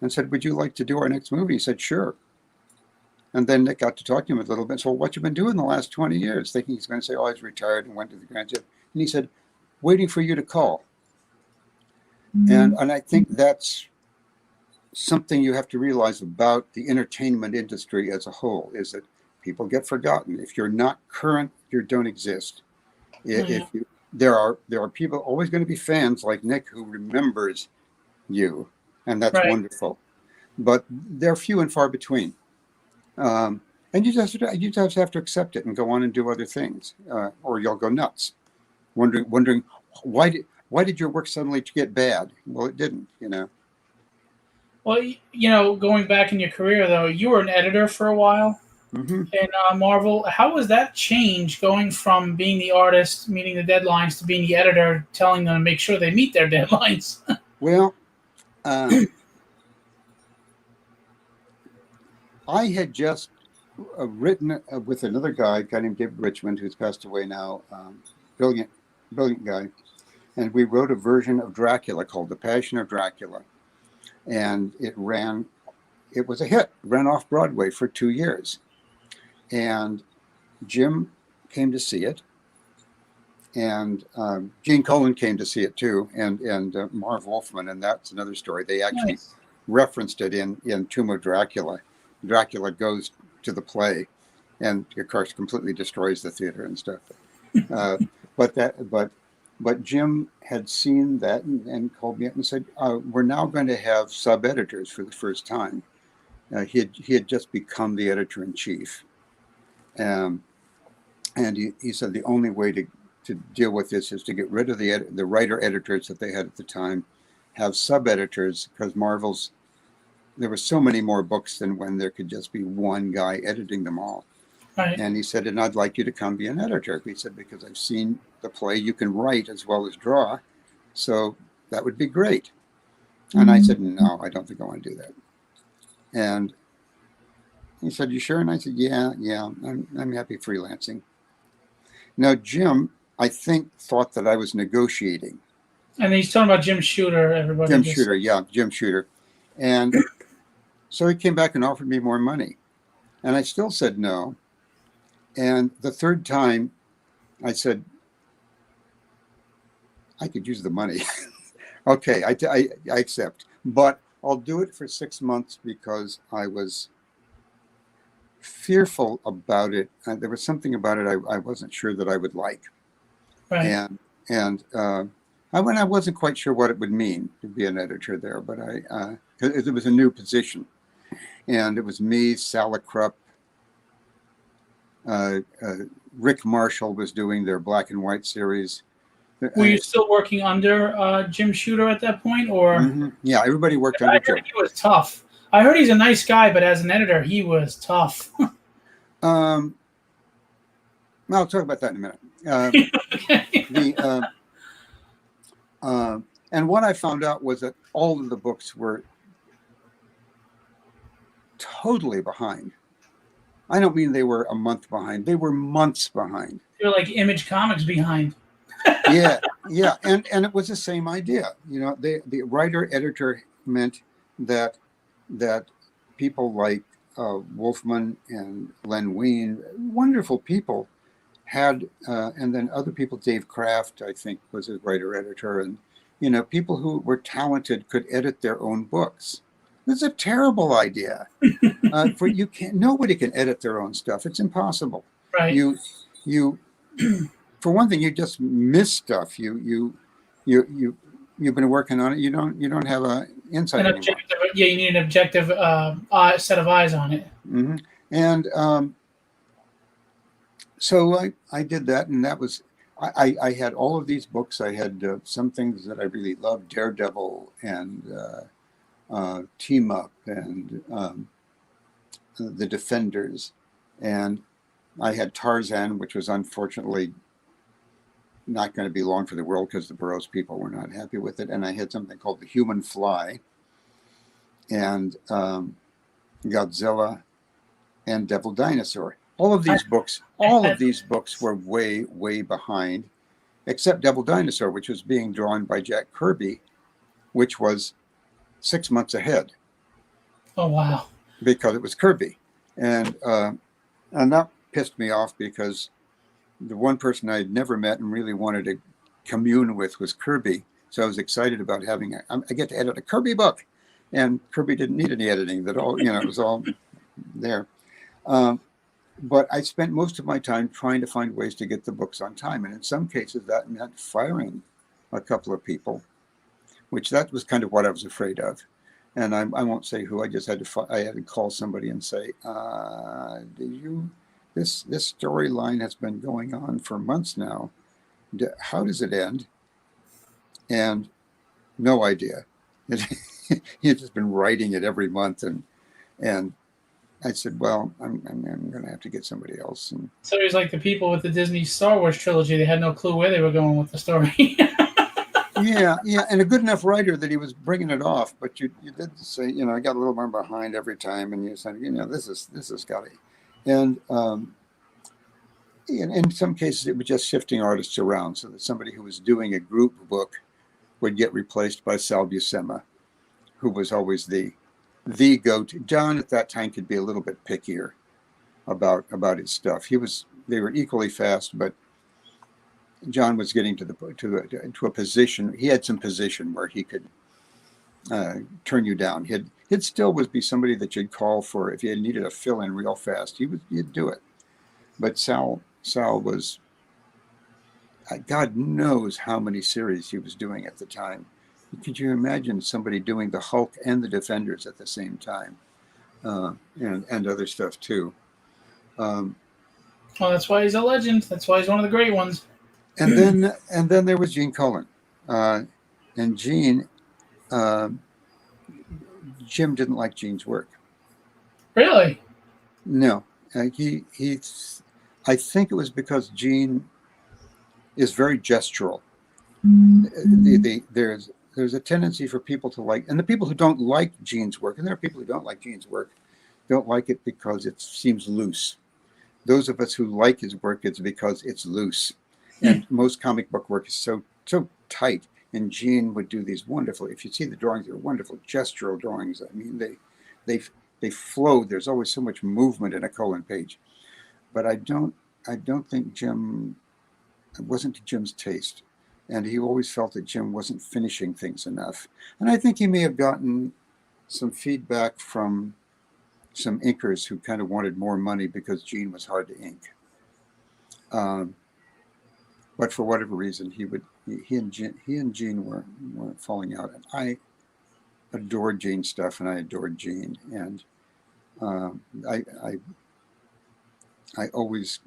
[SPEAKER 2] and said, "Would you like to do our next movie?" He said, "Sure." And then Nick got to talk to him a little bit. So, what you been doing the last 20 years? Thinking he's going to say, "Oh, he's retired and went to the graduate." And he said, "Waiting for you to call." And I think that's something you have to realize about the entertainment industry as a whole, is that people get forgotten. If you're not current, you don't exist. There are people always going to be fans like Nick who remembers you, and that's
[SPEAKER 1] Right.
[SPEAKER 2] wonderful. But they're few and far between. And you just have to accept it and go on and do other things, or you'll go nuts, wondering why did your work suddenly get bad? Well, it didn't.
[SPEAKER 1] Well, going back in your career though, you were an editor for a while
[SPEAKER 2] Hmm.
[SPEAKER 1] in Marvel. How was that change going from being the artist, meeting the deadlines, to being the editor, telling them to make sure they meet their deadlines?
[SPEAKER 2] Well, I had just written with another guy, a guy named David Richmond, who's passed away now, brilliant, brilliant guy, and we wrote a version of Dracula called The Passion of Dracula, and it was a hit, ran off Broadway for 2 years, and Jim came to see it, and Gene Colan came to see it too, and Marv Wolfman, and that's another story. They actually
[SPEAKER 1] Nice.
[SPEAKER 2] referenced it in Tomb of Dracula. Dracula goes to the play, and of course completely destroys the theater and stuff. Uh, but Jim had seen that and called me up and said, "We're now going to have sub editors for the first time." He had just become the editor in chief, and he said the only way to deal with this is to get rid of the writer editors that they had at the time, have sub editors, because there were so many more books than when there could just be one guy editing them all.
[SPEAKER 1] Right.
[SPEAKER 2] And he said, "And I'd like you to come be an editor." He said, "Because I've seen the play, you can write as well as draw. So that would be great." And I said, "No, I don't think I want to do that." And he said, "You sure?" And I said, yeah, I'm happy freelancing. Now, Jim, I think, thought that I was negotiating.
[SPEAKER 1] And he's talking about Jim Shooter, everybody.
[SPEAKER 2] Jim Shooter, yeah, Jim Shooter. And so he came back and offered me more money. And I still said no. And the third time, I said, "I could use the money." Okay, I accept. But I'll do it for 6 months because I was fearful about it. There was something about it I wasn't sure that I would like.
[SPEAKER 1] Right.
[SPEAKER 2] And I wasn't quite sure what it would mean to be an editor there, but it was a new position. And it was me, Sala Krupp, Rick Marshall was doing their black and white series.
[SPEAKER 1] Were you still working under Jim Shooter at that point, or?
[SPEAKER 2] Yeah, everybody worked under
[SPEAKER 1] I
[SPEAKER 2] Jim.
[SPEAKER 1] heard he was tough. I heard he's a nice guy, but as an editor, he was tough.
[SPEAKER 2] I'll talk about that in a minute. And what I found out was that all of the books were totally behind. I don't mean they were a month behind. They were months behind.
[SPEAKER 1] They're like Image Comics behind.
[SPEAKER 2] Yeah. And it was the same idea. The writer-editor meant that people like Wolfman and Len Wein, wonderful people, had, and then other people, Dave Kraft, I think, was a writer-editor, and people who were talented could edit their own books. It's a terrible idea. Nobody can edit their own stuff. It's impossible.
[SPEAKER 1] Right.
[SPEAKER 2] You for one thing, you just miss stuff. You've been working on it. You don't have an insight anymore.
[SPEAKER 1] Yeah, you need an objective set of eyes on it.
[SPEAKER 2] Mm-hmm. And so I did that, and that was I had all of these books. I had some things that I really loved: Daredevil and Team Up and The Defenders, and I had Tarzan, which was unfortunately not going to be long for the world because the Burroughs people were not happy with it. And I had something called The Human Fly, and Godzilla, and Devil Dinosaur. All of these books were way, way behind, except Devil Dinosaur, which was being drawn by Jack Kirby, which was 6 months ahead.
[SPEAKER 1] Oh, wow.
[SPEAKER 2] Because it was Kirby. And that pissed me off, because the one person I had never met and really wanted to commune with was Kirby. So I was excited about having I get to edit a Kirby book, and Kirby didn't need any editing. That all, it was all there. But I spent most of my time trying to find ways to get the books on time. And in some cases that meant firing a couple of people, which that was kind of what I was afraid of. And I won't say who. I just had to call somebody and say, this storyline has been going on for months now. How does it end? And no idea. He'd just been writing it every month, and I said, well, I'm going to have to get somebody else. And
[SPEAKER 1] so it was like the people with the Disney Star Wars trilogy. They had no clue where they were going with the story.
[SPEAKER 2] Yeah, and a good enough writer that he was bringing it off. But you did say, I got a little more behind every time, and you said, this is got it. And in some cases, it was just shifting artists around, so that somebody who was doing a group book would get replaced by Sal Buscema, who was always the go-to. John at that time could be a little bit pickier about his stuff. They were equally fast, but John was getting to a position. He had some position where he could turn you down. He'd still be somebody that you'd call for if you needed a fill-in real fast. He'd do it. But Sal was, God knows how many series he was doing at the time. Could you imagine somebody doing the Hulk and the Defenders at the same time, and other stuff too?
[SPEAKER 1] Well, that's why he's a legend. That's why he's one of the great ones.
[SPEAKER 2] And then there was Gene Colan, and Gene. Jim didn't like Gene's work.
[SPEAKER 1] Really?
[SPEAKER 2] No, he. I think it was because Gene is very gestural. There's a tendency for people to like, and the people who don't like Gene's work, and there are people who don't like Gene's work, don't like it because it seems loose. Those of us who like his work, it's because it's loose. And most comic book work is so tight. And Gene would do these wonderful, if you see the drawings, they're wonderful gestural drawings. I mean, they flow. There's always so much movement in a Colan page. But I don't think it wasn't to Jim's taste. And he always felt that Jim wasn't finishing things enough. And I think he may have gotten some feedback from some inkers who kind of wanted more money because Gene was hard to ink. But for whatever reason, he and Gene weren't falling out. And I adored Gene's stuff, and I adored Gene. And I always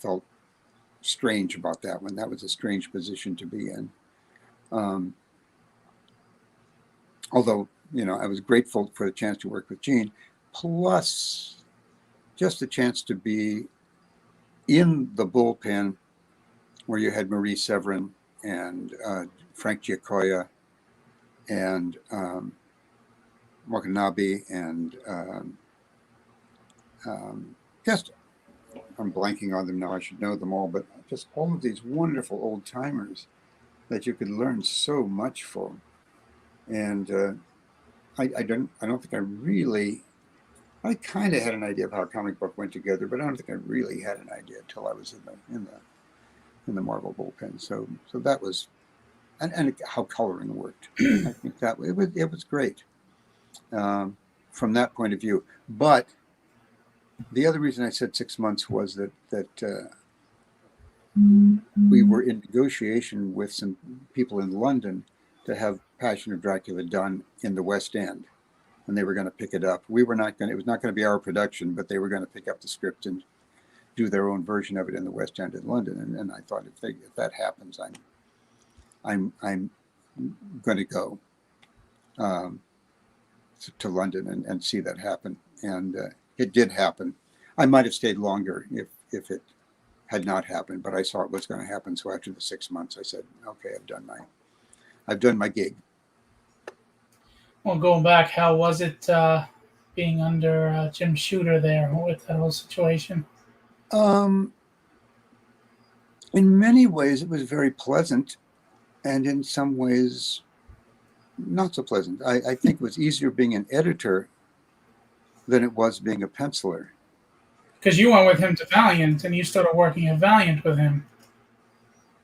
[SPEAKER 2] felt strange about that one. That was a strange position to be in. Although, I was grateful for the chance to work with Gene, plus just the chance to be in the bullpen where you had Marie Severin and Frank Giacoya and Watanabe and just, I'm blanking on them now. I should know them all, but just all of these wonderful old timers that you could learn so much from. And I don't think I kind of had an idea of how a comic book went together, but I don't think I really had an idea until I was in the Marvel bullpen. So that was, and how coloring worked. I think that it was great from that point of view. But the other reason I said 6 months was that we were in negotiation with some people in London to have Passion of Dracula done in the West End, and they were going to pick it up. It was not going to be our production, but they were going to pick up the script and do their own version of it in the West End in London. And I thought, if that happens, I'm going to go to London and see that happen. And it did happen. I might have stayed longer if it had not happened, but I saw it was going to happen. So after the 6 months, I said, okay, I've done my gig.
[SPEAKER 1] Well, going back, how was it being under Jim Shooter there with that whole situation?
[SPEAKER 2] In many ways, it was very pleasant, and in some ways, not so pleasant. I think it was easier being an editor than it was being a penciler.
[SPEAKER 1] Because you went with him to Valiant, and you started working at Valiant with him.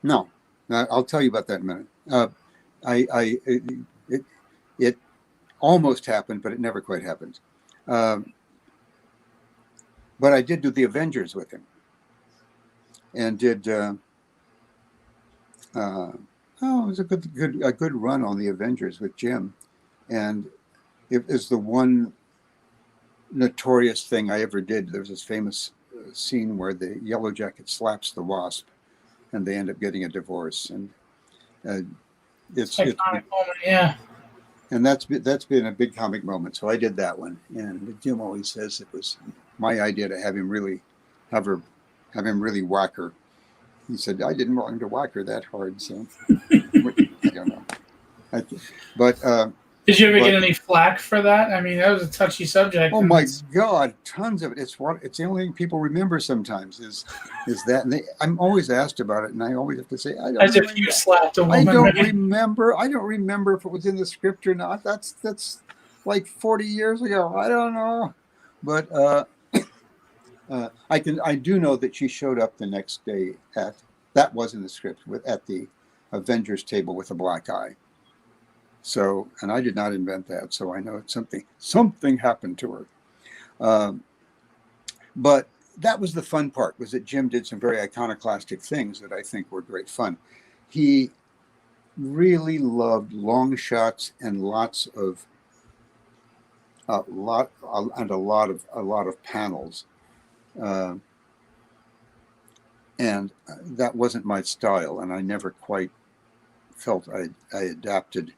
[SPEAKER 2] No, I'll tell you about that in a minute. It almost happened, but it never quite happened. But I did do the Avengers with him, and did. It was a good run on the Avengers with Jim, and it is the one notorious thing I ever did. There's this famous scene where the Yellow Jacket slaps the Wasp, and they end up getting a divorce, and it's
[SPEAKER 1] iconic moment, yeah.
[SPEAKER 2] And that's been a big comic moment. So I did that one, and Jim always says it was my idea to have him really whack her. He said I didn't want him to whack her that hard, so I don't know. But
[SPEAKER 1] did you ever get any flack for that? I mean, that was a touchy subject.
[SPEAKER 2] Oh my God, tons of it. It's the only thing people remember sometimes is that. And I'm always asked about it, and I always have to say, I don't.
[SPEAKER 1] As if you slapped a woman.
[SPEAKER 2] I don't remember. I don't remember if it was in the script or not. That's like 40 years ago. I don't know, but I do know that she showed up the next day that was in the script at the Avengers table with a black eye. So, and I did not invent that, so I know it's something happened to her. But that was the fun part, was that Jim did some very iconoclastic things that I think were great fun. He really loved long shots and a lot of panels. And that wasn't my style, and I never quite felt I adapted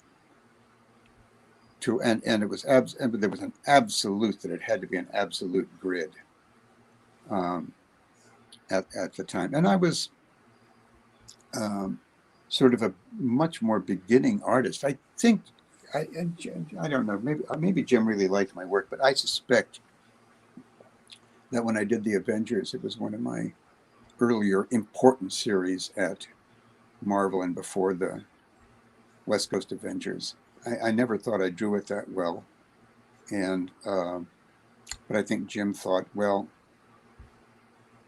[SPEAKER 2] to, and it was and there was an absolute that it had to be an absolute grid at the time, and I was sort of a much more beginning artist. I think I don't know, maybe Jim really liked my work, but I suspect that when I did the Avengers, it was one of my earlier important series at Marvel and before the West Coast Avengers. I never thought I drew it that well, and but I think Jim thought, well,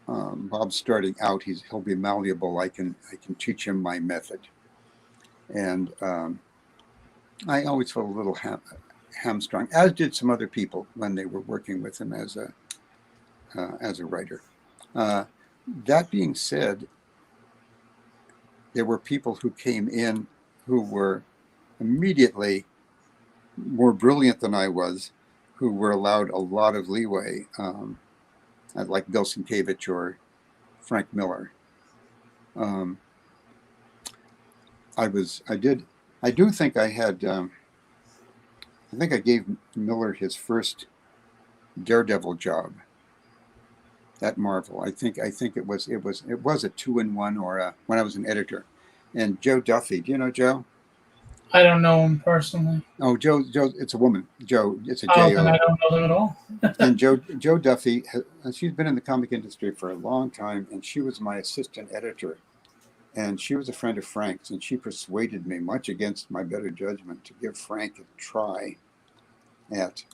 [SPEAKER 2] Bob's starting out; he'll be malleable. I can teach him my method, and I always felt a little hamstrung, as did some other people when they were working with him as a writer. That being said, there were people who came in who were immediately more brilliant than I was, who were allowed a lot of leeway, like Bill Sienkiewicz or Frank Miller. Um, I do think I had, I think I gave Miller his first Daredevil job at Marvel. I think it was a 2-in-1 or when I was an editor. And Joe Duffy, do you know Joe?
[SPEAKER 1] I don't know him personally.
[SPEAKER 2] Oh, Joe, it's a woman. Joe, it's a
[SPEAKER 1] Oh, then I
[SPEAKER 2] J-O.
[SPEAKER 1] don't know them at all.
[SPEAKER 2] And Joe Duffy, she's been in the comic industry for a long time, and she was my assistant editor. And she was a friend of Frank's, and she persuaded me, much against my better judgment, to give Frank a try at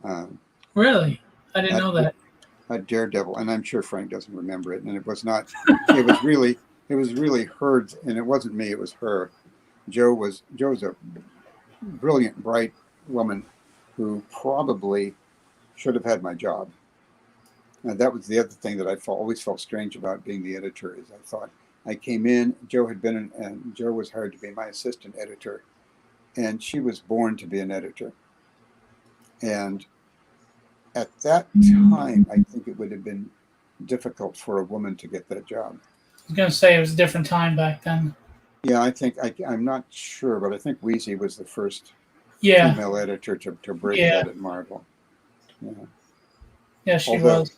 [SPEAKER 2] um,
[SPEAKER 1] Really? I didn't
[SPEAKER 2] at
[SPEAKER 1] know that.
[SPEAKER 2] Daredevil. And I'm sure Frank doesn't remember it. And it was not. It was really her, and it wasn't me. It was her. Joe's a brilliant, bright woman who probably should have had my job. And that was the other thing that always felt strange about being the editor is I thought I came in, Joe had been, and Joe was hired to be my assistant editor, and she was born to be an editor. And at that time, I think it would have been difficult for a woman to get that job.
[SPEAKER 1] I was going to say it was a different time back then.
[SPEAKER 2] Yeah, I'm not sure, but I think Weezy was the first
[SPEAKER 1] Yeah.
[SPEAKER 2] female editor to break
[SPEAKER 1] Yeah.
[SPEAKER 2] that at Marvel. Yeah.
[SPEAKER 1] Yeah, she was.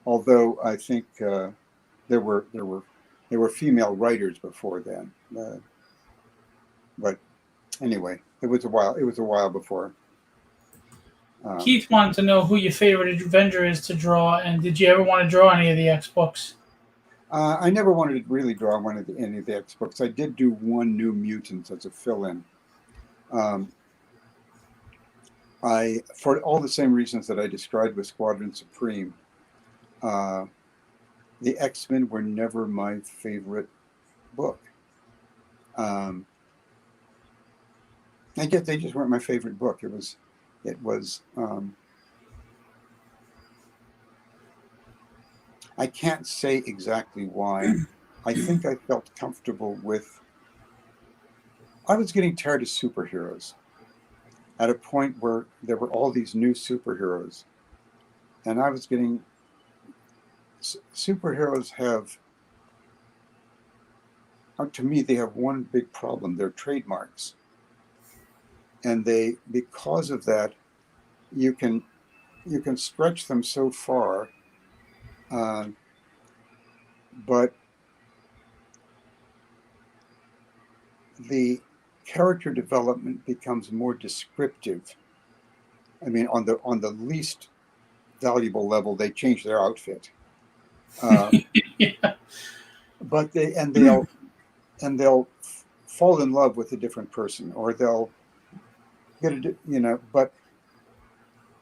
[SPEAKER 2] Although I think there were female writers before then, but anyway, it was a while before.
[SPEAKER 1] Keith wanted to know who your favorite Avenger is to draw, and did you ever want to draw any of the X books?
[SPEAKER 2] I never wanted to really draw any of the X books. I did do one New Mutants as a fill-in. For all the same reasons that I described with Squadron Supreme, the X-Men were never my favorite book. I guess they just weren't my favorite book. It was I can't say exactly why. I think I felt comfortable with. I was getting tired of superheroes at a point where there were all these new superheroes, and I was getting. Superheroes have, to me, they have one big problem. They're trademarks, and because of that, you can stretch them so far. But the character development becomes more descriptive. I mean, on the least valuable level, they change their outfit.
[SPEAKER 1] Yeah.
[SPEAKER 2] But they'll fall in love with a different person, or they'll get but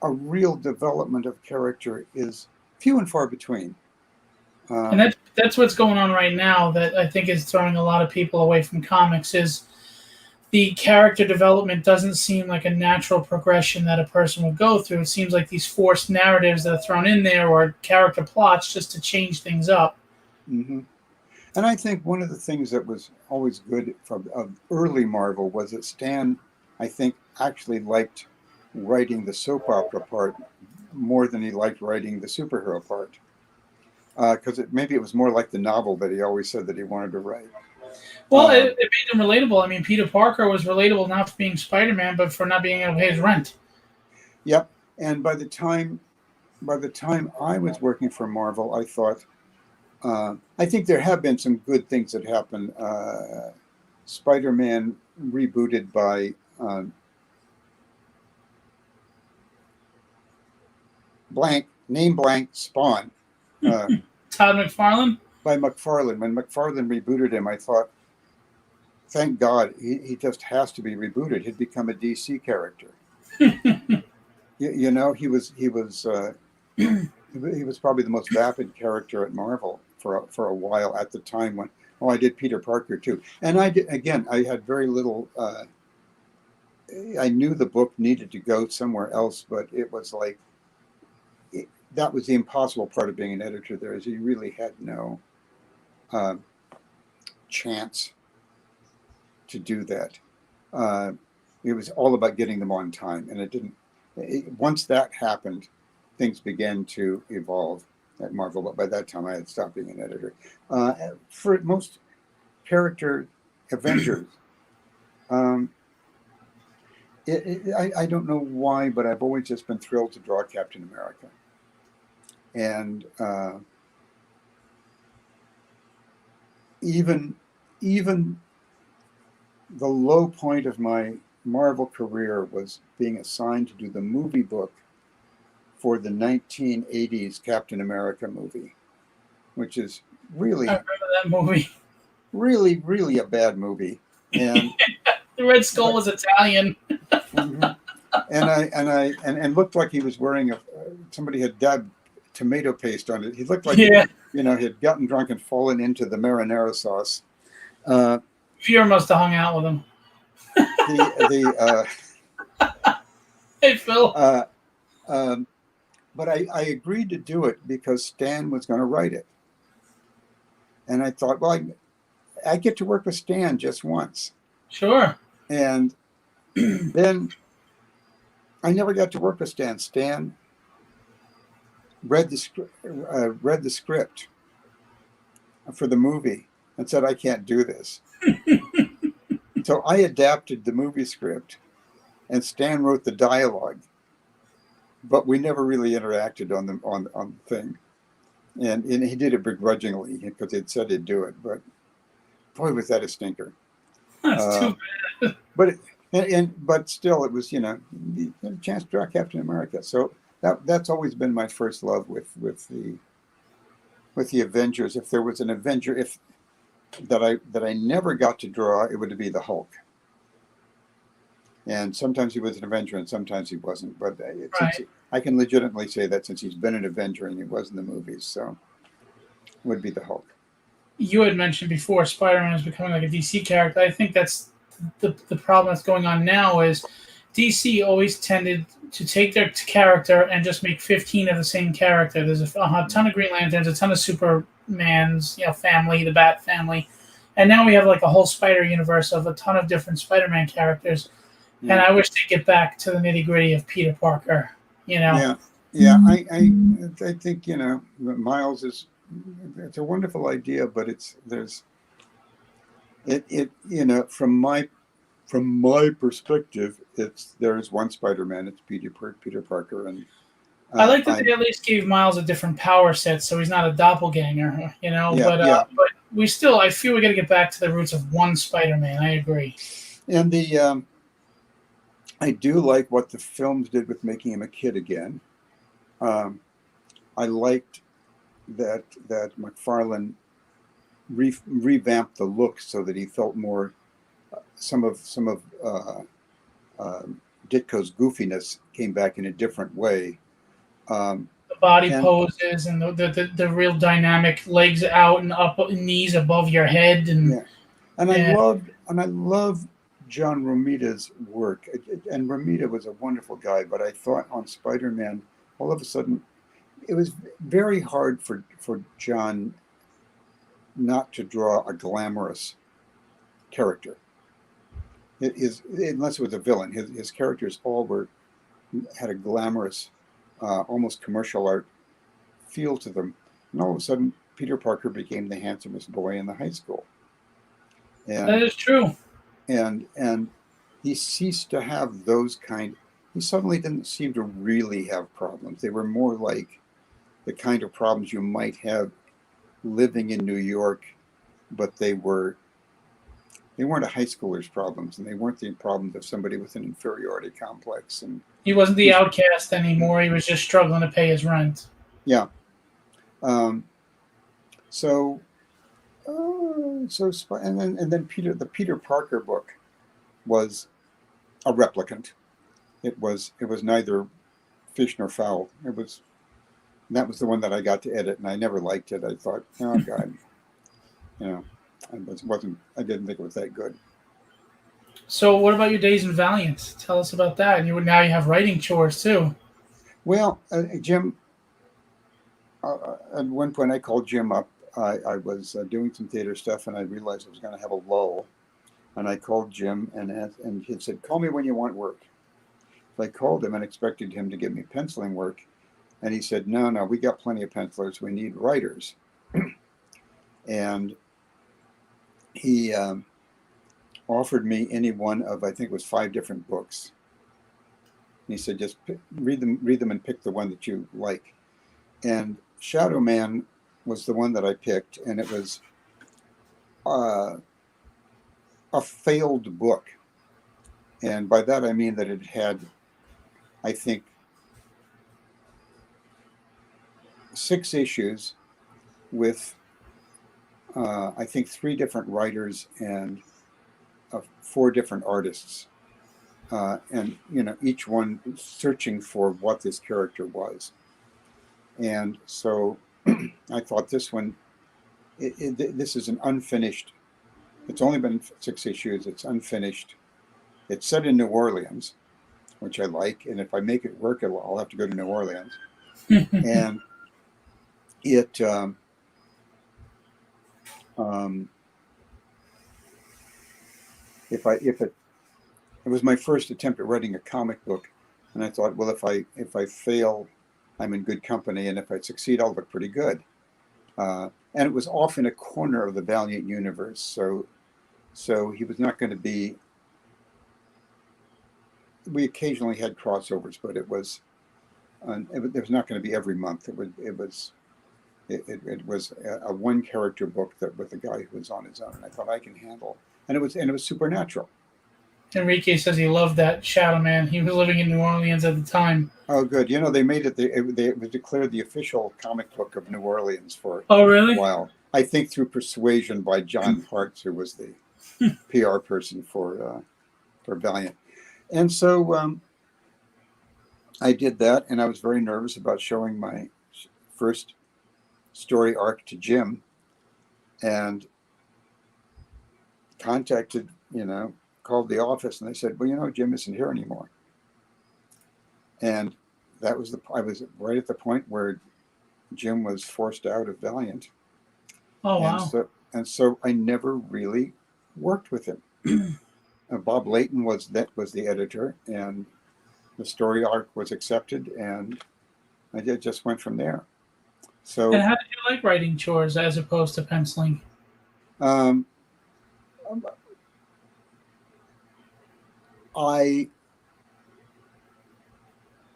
[SPEAKER 2] a real development of character is few and far between.
[SPEAKER 1] And that's what's going on right now that I think is throwing a lot of people away from comics is the character development doesn't seem like a natural progression that a person would go through. It seems like these forced narratives that are thrown in there or character plots just to change things up.
[SPEAKER 2] Mm-hmm. And I think one of the things that was always good from early Marvel was that Stan, I think, actually liked writing the soap opera part more than he liked writing the superhero part. Because maybe it was more like the novel that he always said that he wanted to write.
[SPEAKER 1] Well, it made him relatable. I mean, Peter Parker was relatable not for being Spider-Man, but for not being able to pay his rent.
[SPEAKER 2] Yep. And by the time I was working for Marvel, I thought, I think there have been some good things that happened. Spider-Man rebooted by blank Spawn.
[SPEAKER 1] Todd McFarlane?
[SPEAKER 2] By McFarlane. When McFarlane rebooted him, I thought, thank God, he just has to be rebooted. He'd become a DC character. He was probably the most vapid character at Marvel for a while at the time when I did Peter Parker too. And I had very little. I knew the book needed to go somewhere else, but it was like that was the impossible part of being an editor. There is you really had no chance to do that. It was all about getting them on time, and it didn't. Once that happened, things began to evolve at Marvel. But by that time, I had stopped being an editor. For most, character Avengers. Um, I don't know why, but I've always just been thrilled to draw Captain America. And even the low point of my Marvel career was being assigned to do the movie book for the 1980s Captain America movie, which is
[SPEAKER 1] I
[SPEAKER 2] really,
[SPEAKER 1] remember that movie.
[SPEAKER 2] really a bad movie. And
[SPEAKER 1] The Red Skull was Italian.
[SPEAKER 2] mhm. And looked like he was wearing somebody had dabbed tomato paste on it. He looked like
[SPEAKER 1] Yeah.
[SPEAKER 2] he had gotten drunk and fallen into the marinara sauce.
[SPEAKER 1] Fear must have hung out with him. Hey, Phil.
[SPEAKER 2] But I agreed to do it because Stan was going to write it. And I thought, well, I get to work with Stan just once.
[SPEAKER 1] Sure.
[SPEAKER 2] And then I never got to work with Stan. Stan read the script for the movie and said, I can't do this. So I adapted the movie script and Stan wrote the dialogue, but we never really interacted on the thing. And he did it begrudgingly because he'd said he'd do it, but boy, was that a stinker.
[SPEAKER 1] That's too bad.
[SPEAKER 2] But still, it was, you had a chance to draw Captain America. So that's always been my first love with the Avengers. If there was an Avenger that I never got to draw, it would be the Hulk. And sometimes he was an Avenger and sometimes he wasn't. But I can legitimately say that since he's been an Avenger and he was in the movies, so it would be the Hulk.
[SPEAKER 1] You had mentioned before Spider-Man is becoming like a DC character. I think that's the problem that's going on now is DC always tended to take their character and just make 15 of the same character. There's a ton of Green Lanterns, a ton of Superman's, family, the Bat family. And now we have like a whole Spider universe of a ton of different Spider-Man characters. Yeah. And I wish they'd get back to the nitty-gritty of Peter Parker,
[SPEAKER 2] Yeah. I think, Miles it's a wonderful idea, but from my perspective, there's one Spider-Man. It's Peter Parker, and
[SPEAKER 1] I like that they at least gave Miles a different power set, so he's not a doppelganger. But I feel we got to get back to the roots of one Spider-Man. I agree.
[SPEAKER 2] And I do like what the films did with making him a kid again. I liked that McFarlane revamped the look so that he felt more some of Ditko's goofiness came back in a different way.
[SPEAKER 1] The body poses and the real dynamic legs out and up, knees above your head,
[SPEAKER 2] I love John Romita's work. And Romita was a wonderful guy, but I thought on Spider-Man, all of a sudden, it was very hard for John not to draw a glamorous character. Unless it was a villain, his characters all had a glamorous, almost commercial art feel to them. And all of a sudden, Peter Parker became the handsomest boy in the high school. And
[SPEAKER 1] that is true.
[SPEAKER 2] And he ceased to have those he suddenly didn't seem to really have problems. They were more like the kind of problems you might have living in New York, but they weren't a high schooler's problems, and they weren't the problems of somebody with an inferiority complex. And
[SPEAKER 1] he wasn't the outcast anymore. He was just struggling to pay his rent.
[SPEAKER 2] Yeah. And then the Peter Parker book was a replicant. It was neither fish nor fowl. That was the one that I got to edit, and I never liked it. I thought, oh God, I didn't think it was that good.
[SPEAKER 1] So what about your days in Valiant? Tell us about that. And now you have writing chores too.
[SPEAKER 2] Well, Jim, at one point I called Jim up. I was doing some theater stuff, and I realized I was going to have a lull. And I called Jim and he said, call me when you want work. So I called him and expected him to give me penciling work. And he said, no, we got plenty of pencilers. We need writers. And he offered me any one of, I think it was 5 different books. And he said, just read them and pick the one that you like. And Shadow Man was the one that I picked, and it was a failed book. And by that I mean that it had, I think, 6 issues with, I think, 3 different writers and 4 different artists. And, each one searching for what this character was. And so I thought this one, this is an unfinished, it's only been 6 issues, it's unfinished. It's set in New Orleans, which I like. And if I make it work, I'll have to go to New Orleans. And it, it was my first attempt at writing a comic book. And I thought, well, if I fail, I'm in good company. And if I succeed, I'll look pretty good. And it was off in a corner of the Valiant universe. So he was not going to be, we occasionally had crossovers, but it was not going to be every month. It was a one character book that with a guy who was on his own, and I thought I can handle. And it was supernatural.
[SPEAKER 1] Enrique says he loved that Shadow Man. He was living in New Orleans at the time.
[SPEAKER 2] Oh, good. They made it. It was declared the official comic book of New Orleans for
[SPEAKER 1] really?
[SPEAKER 2] a while. I think through persuasion by John Parks, who was the PR person for Valiant. And so I did that, and I was very nervous about showing my first story arc to Jim, and contacted, called the office, and they said, well, Jim isn't here anymore. And that was I was right at the point where Jim was forced out of Valiant.
[SPEAKER 1] Oh, wow.
[SPEAKER 2] And so I never really worked with him. Bob Layton was the editor, and the story arc was accepted, and I just went from there. So.
[SPEAKER 1] And how did you like writing chores as opposed to penciling?
[SPEAKER 2] I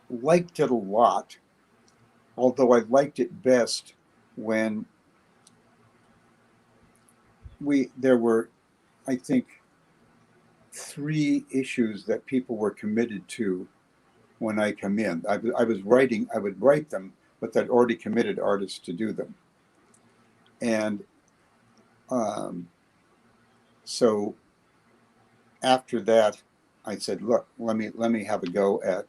[SPEAKER 2] liked it a lot, although I liked it best when there were, I think, 3 issues that people were committed to when I come in. I would write them, but I'd already committed artists to do them. And so after that, I said, look, let me have a go at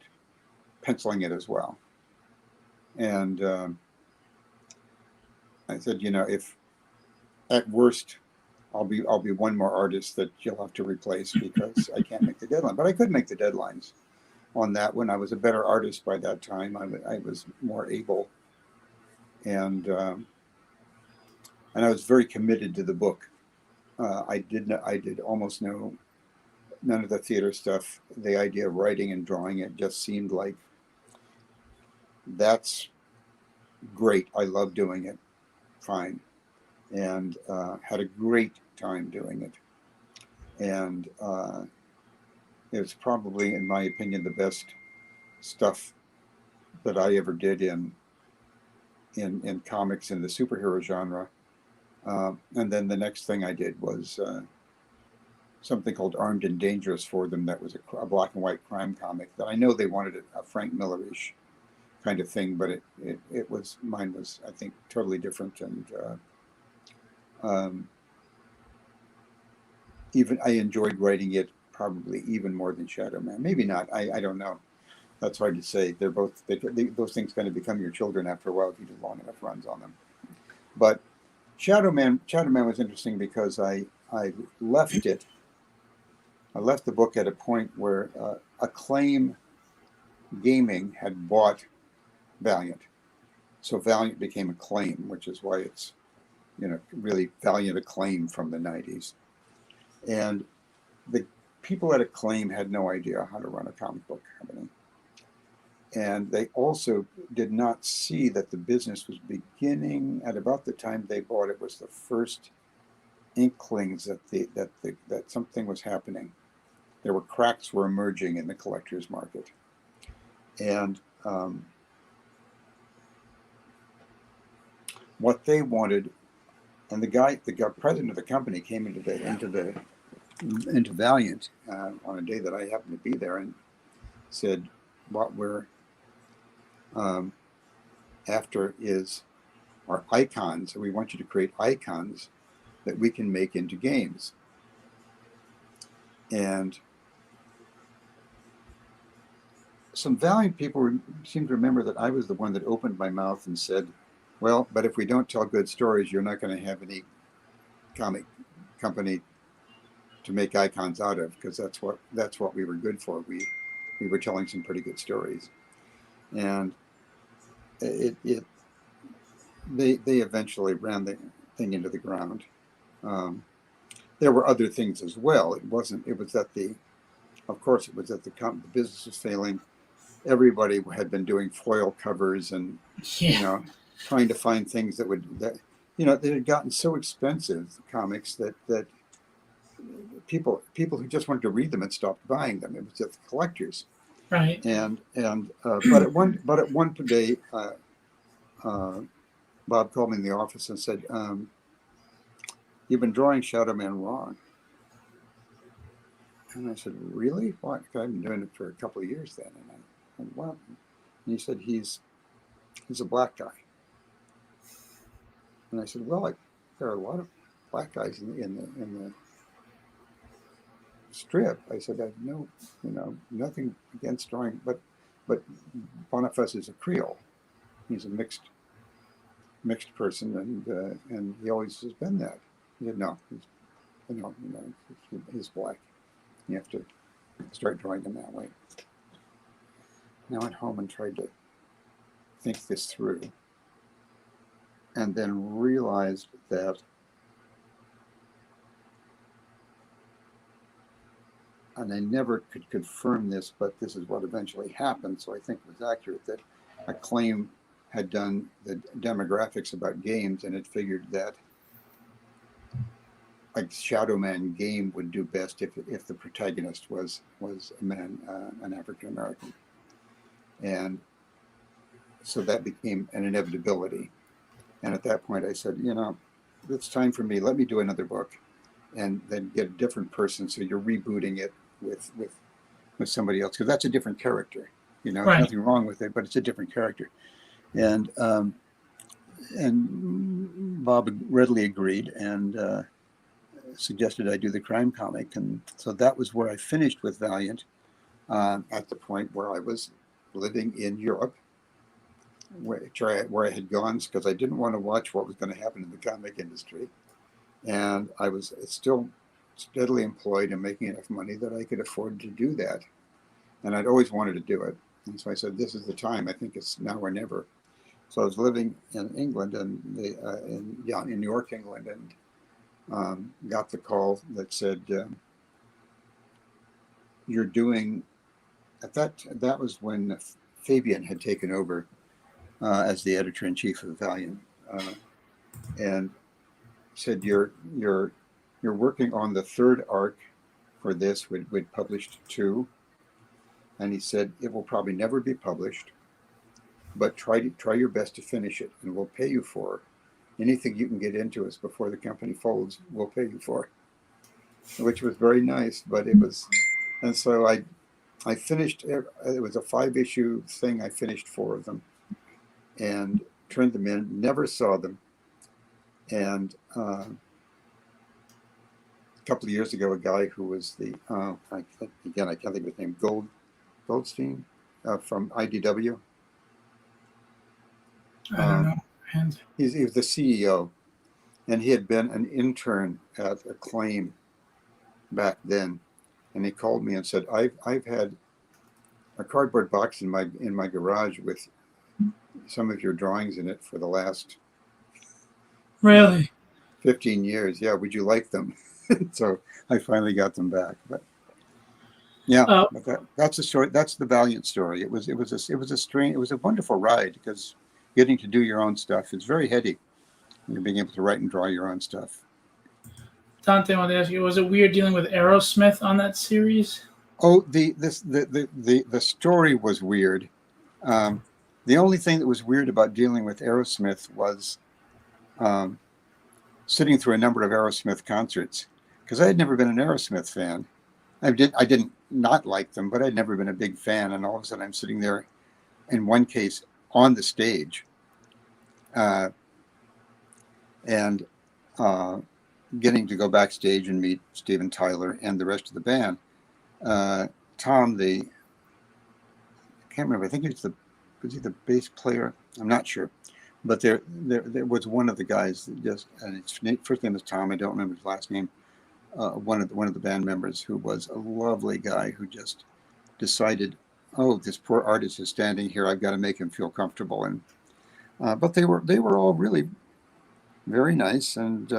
[SPEAKER 2] penciling it as well. And I said, if at worst I'll be one more artist that you'll have to replace because I can't make the deadline. But I could make the deadlines on that one. I was a better artist by that time. I was more able, and I was very committed to the book. I did almost none of the theater stuff. The idea of writing and drawing it just seemed like that's great. I love doing it. Fine. And had a great time doing it. And it was probably, in my opinion, the best stuff that I ever did in comics in the superhero genre. And then the next thing I did was something called Armed and Dangerous for them. That was a black and white crime comic that I know they wanted a Frank Miller-ish kind of thing, but mine was, I think, totally different. And even I enjoyed writing it probably even more than Shadow Man. Maybe not. I don't know. That's hard to say. They're both, those things kind of become your children after a while if you do long enough runs on them. But Shadow Man was interesting because I left it. I left the book at a point where Acclaim Gaming had bought Valiant. So Valiant became Acclaim, which is why it's, really Valiant Acclaim from the 90s. And the people at Acclaim had no idea how to run a comic book company. And they also did not see that the business was beginning at about the time they bought it was the first inklings that something was happening. There were cracks were emerging in the collector's market, and what they wanted. And the president of the company came into Valiant on a day that I happened to be there and said, "What we're after is our icons. We want you to create icons that we can make into games." And some Valiant people seem to remember that I was the one that opened my mouth and said, "Well, but if we don't tell good stories, you're not going to have any comic company to make icons out of, because that's what we were good for. We were telling some pretty good stories." And they eventually ran the thing into the ground. There were other things as well. It was that the business was failing. Everybody had been doing foil covers and trying to find things that they had gotten so expensive, the comics, that people who just wanted to read them had stopped buying them. It was just collectors.
[SPEAKER 1] Right.
[SPEAKER 2] But at one day, Bob called me in the office and said, "You've been drawing Shadow Man wrong." And I said, "Really? Why?" Because I've been doing it for a couple of years then. And I said, "Well," and he said, he's a black guy." And I said, "Well, there are a lot of black guys in the strip." I said, "I know, nothing against drawing, but Boniface is a Creole. He's a mixed person, and he always has been that." He said, "No, he's black. You have to start drawing him that way." And I went home and tried to think this through, and then realized that and I never could confirm this, but this is what eventually happened, so I think it was accurate, that Acclaim had done the demographics about games, and it figured that a Shadow Man game would do best if the protagonist was a man, an African American, and so that became an inevitability. And at that point, I said, it's time for me. Let me do another book, and then get a different person. So you're rebooting it with somebody else, because that's a different character. There's nothing wrong with it, but it's a different character. And Bob readily agreed and suggested I do the crime comic, and so that was where I finished with Valiant. At the point where I was living in Europe, where I had gone because I didn't want to watch what was going to happen in the comic industry, and I was still steadily employed and making enough money that I could afford to do that, and I'd always wanted to do it. And so I said, "This is the time. I think it's now or never." So I was living in England, and in New York, England, and got the call that said, "You're doing." That was when Fabian had taken over as the editor-in-chief of Valiant, and said, "You're working on the third arc for this. We'd published 2, and he said it will probably never be published, but try your best to finish it, and we'll pay you for anything you can get into us before the company folds. We'll pay you for," which was very nice. But it was, and so I finished. It was a 5-issue thing. I finished 4 of them and turned them in. Never saw them. And a couple of years ago, a guy who was I can't think of his name, Goldstein from IDW.
[SPEAKER 1] I don't know. And
[SPEAKER 2] he was the CEO, and he had been an intern at Acclaim back then. And he called me and said, "I've had a cardboard box in my garage with some of your drawings in it for the last
[SPEAKER 1] really
[SPEAKER 2] 15 years. Yeah, would you like them?" So I finally got them back. But yeah, but that's the story. That's the Valiant story. It was a wonderful ride, because getting to do your own stuff is very heady. You're being able to write and draw your own stuff.
[SPEAKER 1] Dante wanted to ask you, was it weird dealing with Aerosmith on that series?
[SPEAKER 2] Oh, the story was weird. The only thing that was weird about dealing with Aerosmith was um, sitting through a number of Aerosmith concerts, because I had never been an Aerosmith fan. I didn't not like them, but I'd never been a big fan. And all of a sudden, I'm sitting there, in one case, on the stage, uh, and getting to go backstage and meet Steven Tyler and the rest of the band. Tom, I can't remember. I think was he the bass player? I'm not sure. But there was one of the guys that just, and his first name was Tom. I don't remember his last name. One of the band members, who was a lovely guy, who just decided, oh, this poor artist is standing here. I've got to make him feel comfortable. And but they were all really very nice. And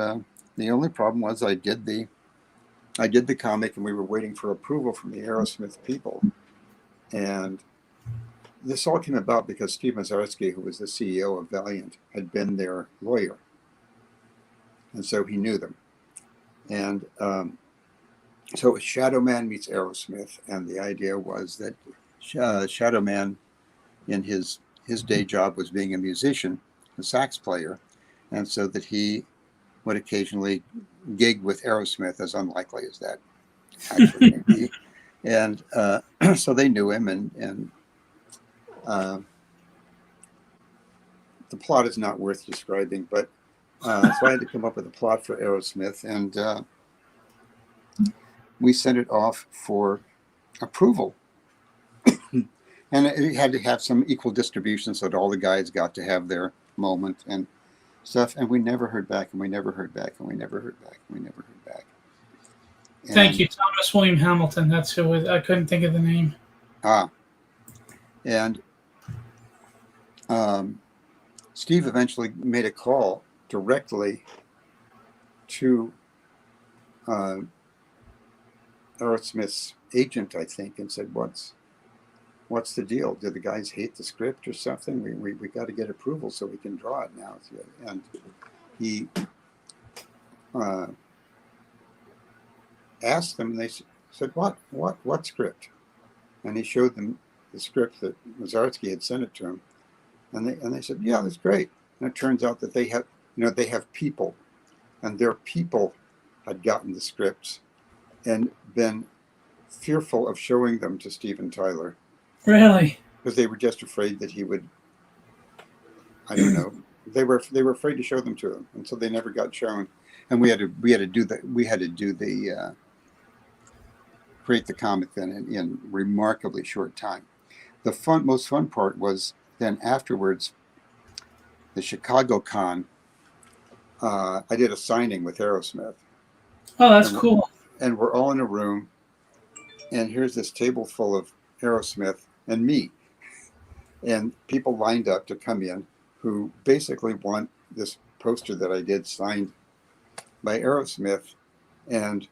[SPEAKER 2] the only problem was I did the comic, and we were waiting for approval from the Aerosmith people. And this all came about because Steve Mazarsky, who was the CEO of Valiant, had been their lawyer. And so he knew them. And so it was Shadow Man meets Aerosmith. And the idea was that Shadow Man, in his day job, was being a musician, a sax player. And so that he would occasionally gig with Aerosmith, as unlikely as that actually may be. And so they knew him, and the plot is not worth describing, but so I had to come up with a plot for Aerosmith, and we sent it off for approval. And it had to have some equal distribution so that all the guys got to have their moment and stuff. And we never heard back, and we never heard back, and we never heard back, and we never heard back. And,
[SPEAKER 1] Thank you, Thomas William Hamilton. That's who I couldn't think of the name.
[SPEAKER 2] And Steve eventually made a call directly to Aerosmith's agent, I think, and said, what's the deal? Do the guys hate the script or something? We got to get approval so we can draw it now. And he asked them, and they said, what script? And he showed them the script that Mazarsky had sent it to him. And they said, yeah, that's great. And it turns out that they have people, and their people had gotten the scripts and been fearful of showing them to Steven Tyler.
[SPEAKER 1] Really?
[SPEAKER 2] Because they were just afraid that he would, I don't know. They were afraid to show them to him, and so they never got shown. And we had to create the comic then in remarkably short time. The most fun part was then afterwards, the Chicago-Con. I did a signing with Aerosmith.
[SPEAKER 1] Oh, that's cool.
[SPEAKER 2] And we're all in a room, and here's this table full of Aerosmith and me, and people lined up to come in who basically want this poster that I did signed by Aerosmith. And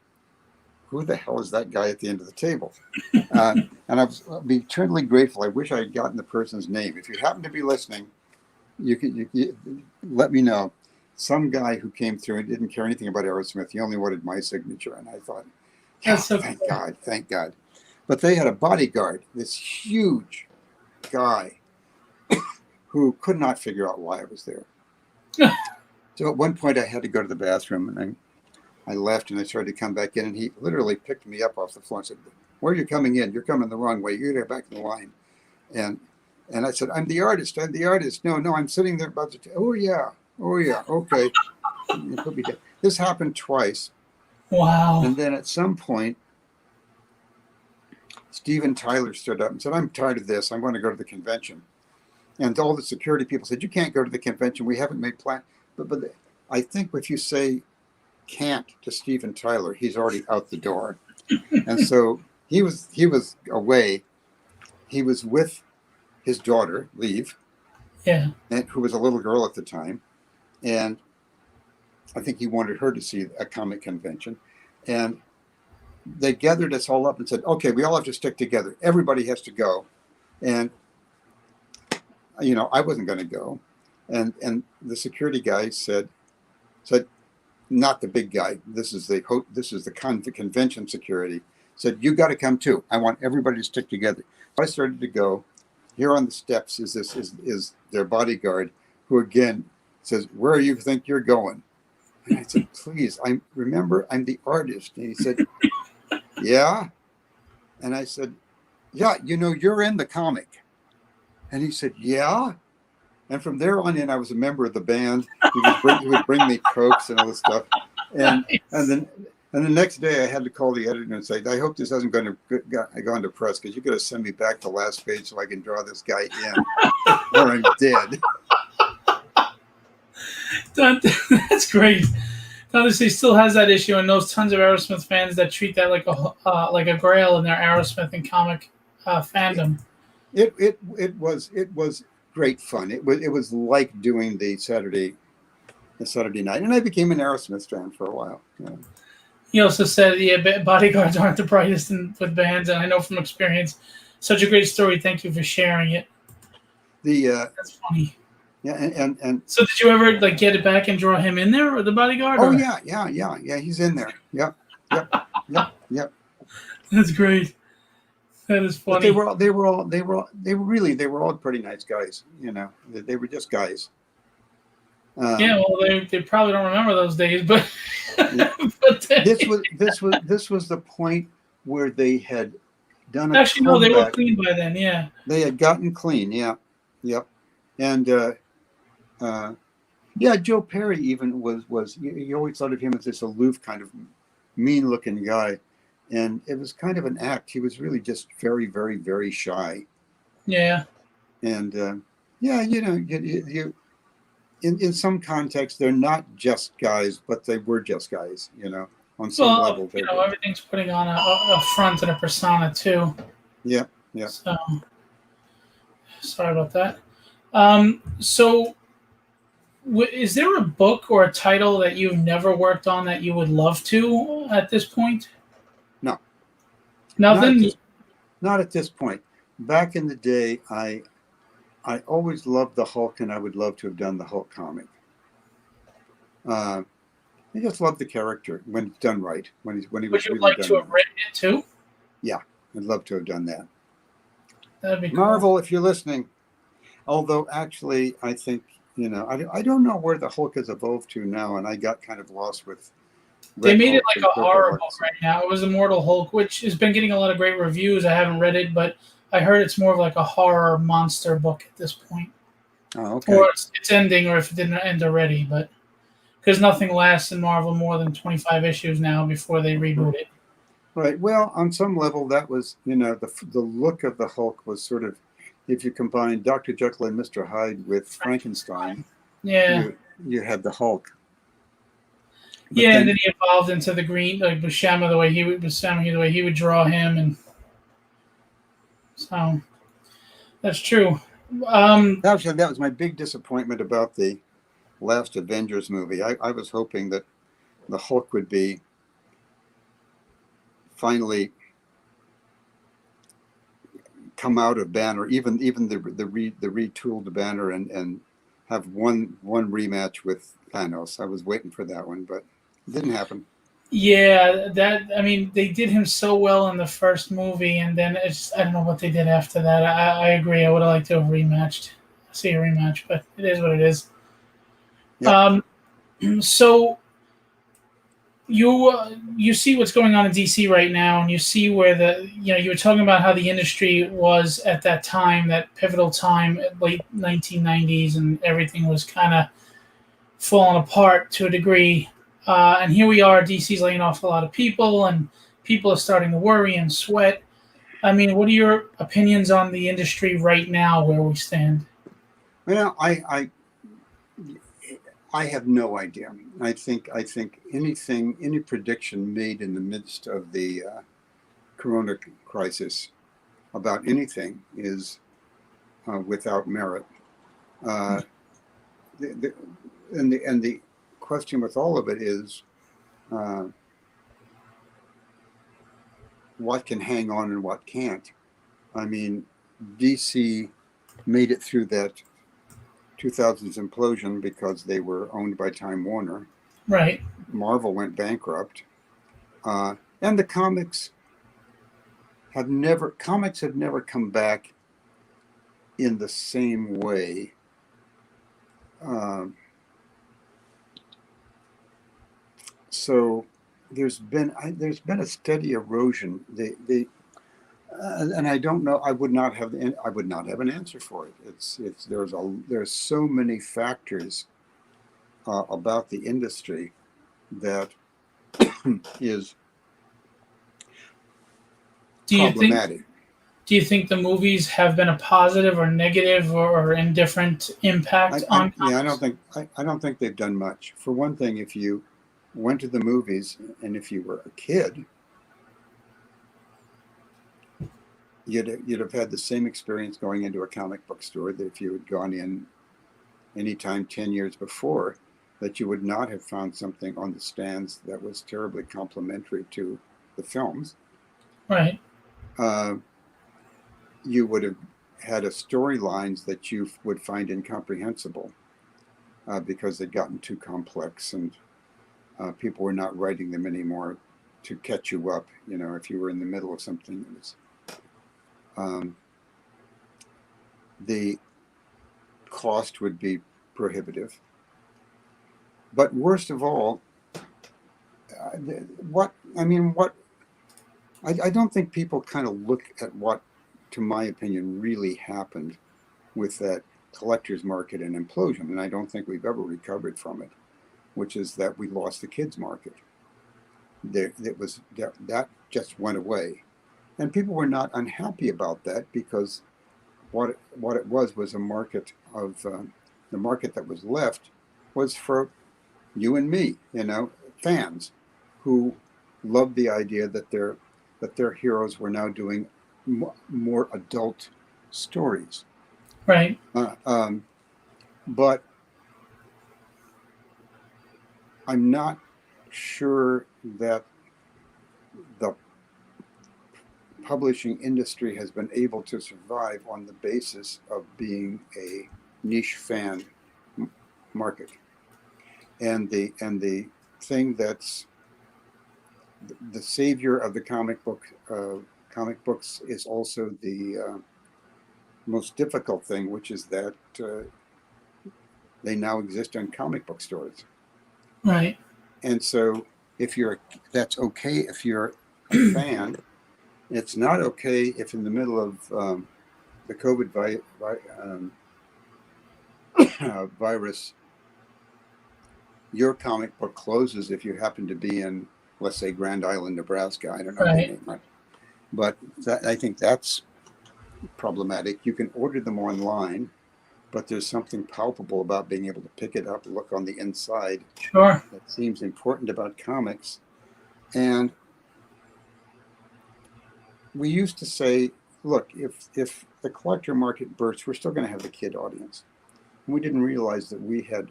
[SPEAKER 2] who the hell is that guy at the end of the table? And I'll be eternally grateful. I wish I had gotten the person's name. If you happen to be listening, you let me know. Some guy who came through and didn't care anything about Aerosmith. He only wanted my signature. And I thought, thank God. But they had a bodyguard, this huge guy who could not figure out why I was there. So at one point I had to go to the bathroom, and I left, and I started to come back in, and he literally picked me up off the floor and said, where are you coming in? You're coming the wrong way. You get back in the line. And I said, I'm the artist. No, I'm sitting there about to, oh yeah, okay. This happened twice.
[SPEAKER 1] Wow.
[SPEAKER 2] And then at some point, Steven Tyler stood up and said, I'm tired of this. I'm going to go to the convention. And all the security people said, you can't go to the convention. We haven't made plans. But I think if you say can't to Steven Tyler, he's already out the door. And so he was away. He was with his daughter, Liv, who was a little girl at the time. And I think he wanted her to see a comic convention. And they gathered us all up and said, okay, we all have to stick together. Everybody has to go. And, I wasn't going to go. And the security guy said, not the big guy. This is the convention security. Said, you got to come too. I want everybody to stick together. So I started to go. Here on the steps is their bodyguard, who again says, where do you think you're going? And I said, please, I'm the artist. And he said, yeah. And I said, yeah, you're in the comic. And he said, yeah. And from there on in, I was a member of the band. He would bring me Cokes and all this stuff. And the next day I had to call the editor and say, I hope this hasn't gone to press, because you got to send me back the last page so I can draw this guy in or I'm dead.
[SPEAKER 1] That's great. Obviously, still has that issue, and knows tons of Aerosmith fans that treat that like a grail in their Aerosmith and comic fandom.
[SPEAKER 2] It was great fun. It was like doing the Saturday night, and I became an Aerosmith fan for a while. Yeah.
[SPEAKER 1] He also said, yeah, bodyguards aren't the brightest with bands, and I know from experience. Such a great story. Thank you for sharing it. That's funny.
[SPEAKER 2] Yeah, and
[SPEAKER 1] so did you ever get it back and draw him in there, or the bodyguard?
[SPEAKER 2] Oh, yeah. He's in there. Yep.
[SPEAKER 1] That's great. That is funny.
[SPEAKER 2] But they were all pretty nice guys. They were just guys.
[SPEAKER 1] Yeah, well, they probably don't remember those days, but,
[SPEAKER 2] yeah.
[SPEAKER 1] but
[SPEAKER 2] this was the point where they had done
[SPEAKER 1] actually no, they were clean by then. Yeah,
[SPEAKER 2] they had gotten clean. Yeah, yep, and Joe Perry even was. You always thought of him as this aloof, kind of mean-looking guy, and it was kind of an act. He was really just very, very, very shy.
[SPEAKER 1] Yeah,
[SPEAKER 2] and you. In some contexts, they're not just guys, but they were just guys, on some level.
[SPEAKER 1] Everything's putting on a front and a persona, too.
[SPEAKER 2] Yeah.
[SPEAKER 1] So, sorry about that. So, is there a book or a title that you've never worked on that you would love to at this point?
[SPEAKER 2] No.
[SPEAKER 1] Nothing?
[SPEAKER 2] Not at this point. Back in the day, I always loved the Hulk, and I would love to have done the Hulk comic. I just love the character when it's done right. When he was
[SPEAKER 1] would you
[SPEAKER 2] really
[SPEAKER 1] like
[SPEAKER 2] done
[SPEAKER 1] to have
[SPEAKER 2] right.
[SPEAKER 1] written it too?
[SPEAKER 2] Yeah, I'd love to have done that.
[SPEAKER 1] That'd be cool.
[SPEAKER 2] Marvel, if you're listening. Although, actually, I think I don't know where the Hulk has evolved to now, and I got kind of lost with.
[SPEAKER 1] They made it like a horror book right now. It was Immortal Hulk, which has been getting a lot of great reviews. I haven't read it, but I heard it's more of like a horror monster book at this point.
[SPEAKER 2] Oh, okay.
[SPEAKER 1] Or it's ending, or if it didn't end already, but because nothing lasts in Marvel more than 25 issues now before they reboot it.
[SPEAKER 2] Right. Well, on some level, that was, the look of the Hulk was sort of, if you combine Dr. Jekyll and Mr. Hyde with Frankenstein,
[SPEAKER 1] yeah,
[SPEAKER 2] you had the Hulk.
[SPEAKER 1] But and then he evolved into the green, like Buscema, the way he would draw him, and so that's true.
[SPEAKER 2] That was my big disappointment about the last Avengers movie. I was hoping that the Hulk would be finally come out of Banner, even the retooled Banner, and have one rematch with Thanos. I was waiting for that one, but it didn't happen.
[SPEAKER 1] Yeah, they did him so well in the first movie, and then I don't know what they did after that. I agree. I would have liked to have see a rematch, but it is what it is. Yep. So you see what's going on in DC right now, and you see where you were talking about how the industry was at that time, that pivotal time, late 1990s, and everything was kind of falling apart to a degree. And here we are, DC's laying off a lot of people, and people are starting to worry and sweat. I mean, what are your opinions on the industry right now, where we stand?
[SPEAKER 2] Well, I have no idea. I think any prediction made in the midst of the Corona crisis about anything is without merit. The question with all of it is what can hang on and what can't. I mean, DC made it through that 2000s implosion because they were owned by Time Warner.
[SPEAKER 1] Right.
[SPEAKER 2] Marvel went bankrupt, and the comics have never come back in the same way. So there's been a steady erosion. And I don't know. I would not have an answer for it. There's so many factors about the industry that is problematic.
[SPEAKER 1] Do you think the movies have been a positive or negative or indifferent impact on comics?
[SPEAKER 2] I don't think they've done much. For one thing, if you went to the movies and if you were a kid, you'd have had the same experience going into a comic book store that if you had gone in anytime 10 years before, that you would not have found something on the stands that was terribly complimentary to the films.
[SPEAKER 1] Right.
[SPEAKER 2] You would have had storylines that you would find incomprehensible because they'd gotten too complex, and people were not writing them anymore to catch you up. If you were in the middle of something, it was the cost would be prohibitive. But worst of all, I don't think people kind of look at what, to my opinion, really happened with that collector's market and implosion, and I don't think we've ever recovered from it, which is that we lost the kids market. That just went away. And people were not unhappy about that, because what it was a market of the market that was left was for you and me, fans who loved the idea that their heroes were now doing more adult stories.
[SPEAKER 1] Right.
[SPEAKER 2] But I'm not sure that the publishing industry has been able to survive on the basis of being a niche fan market. And the thing that's the savior of the comic books is also the most difficult thing, which is that they now exist in comic book stores.
[SPEAKER 1] Right.
[SPEAKER 2] And so that's okay if you're a fan. It's not okay if in the middle of the COVID virus, your comic book closes if you happen to be in, let's say, Grand Island, Nebraska. I don't know.
[SPEAKER 1] Right.
[SPEAKER 2] But I think that's problematic. You can order them online, but there's something palpable about being able to pick it up, look on the inside.
[SPEAKER 1] Sure.
[SPEAKER 2] That seems important about comics. And we used to say, look, if the collector market bursts, we're still going to have the kid audience. And we didn't realize that we had,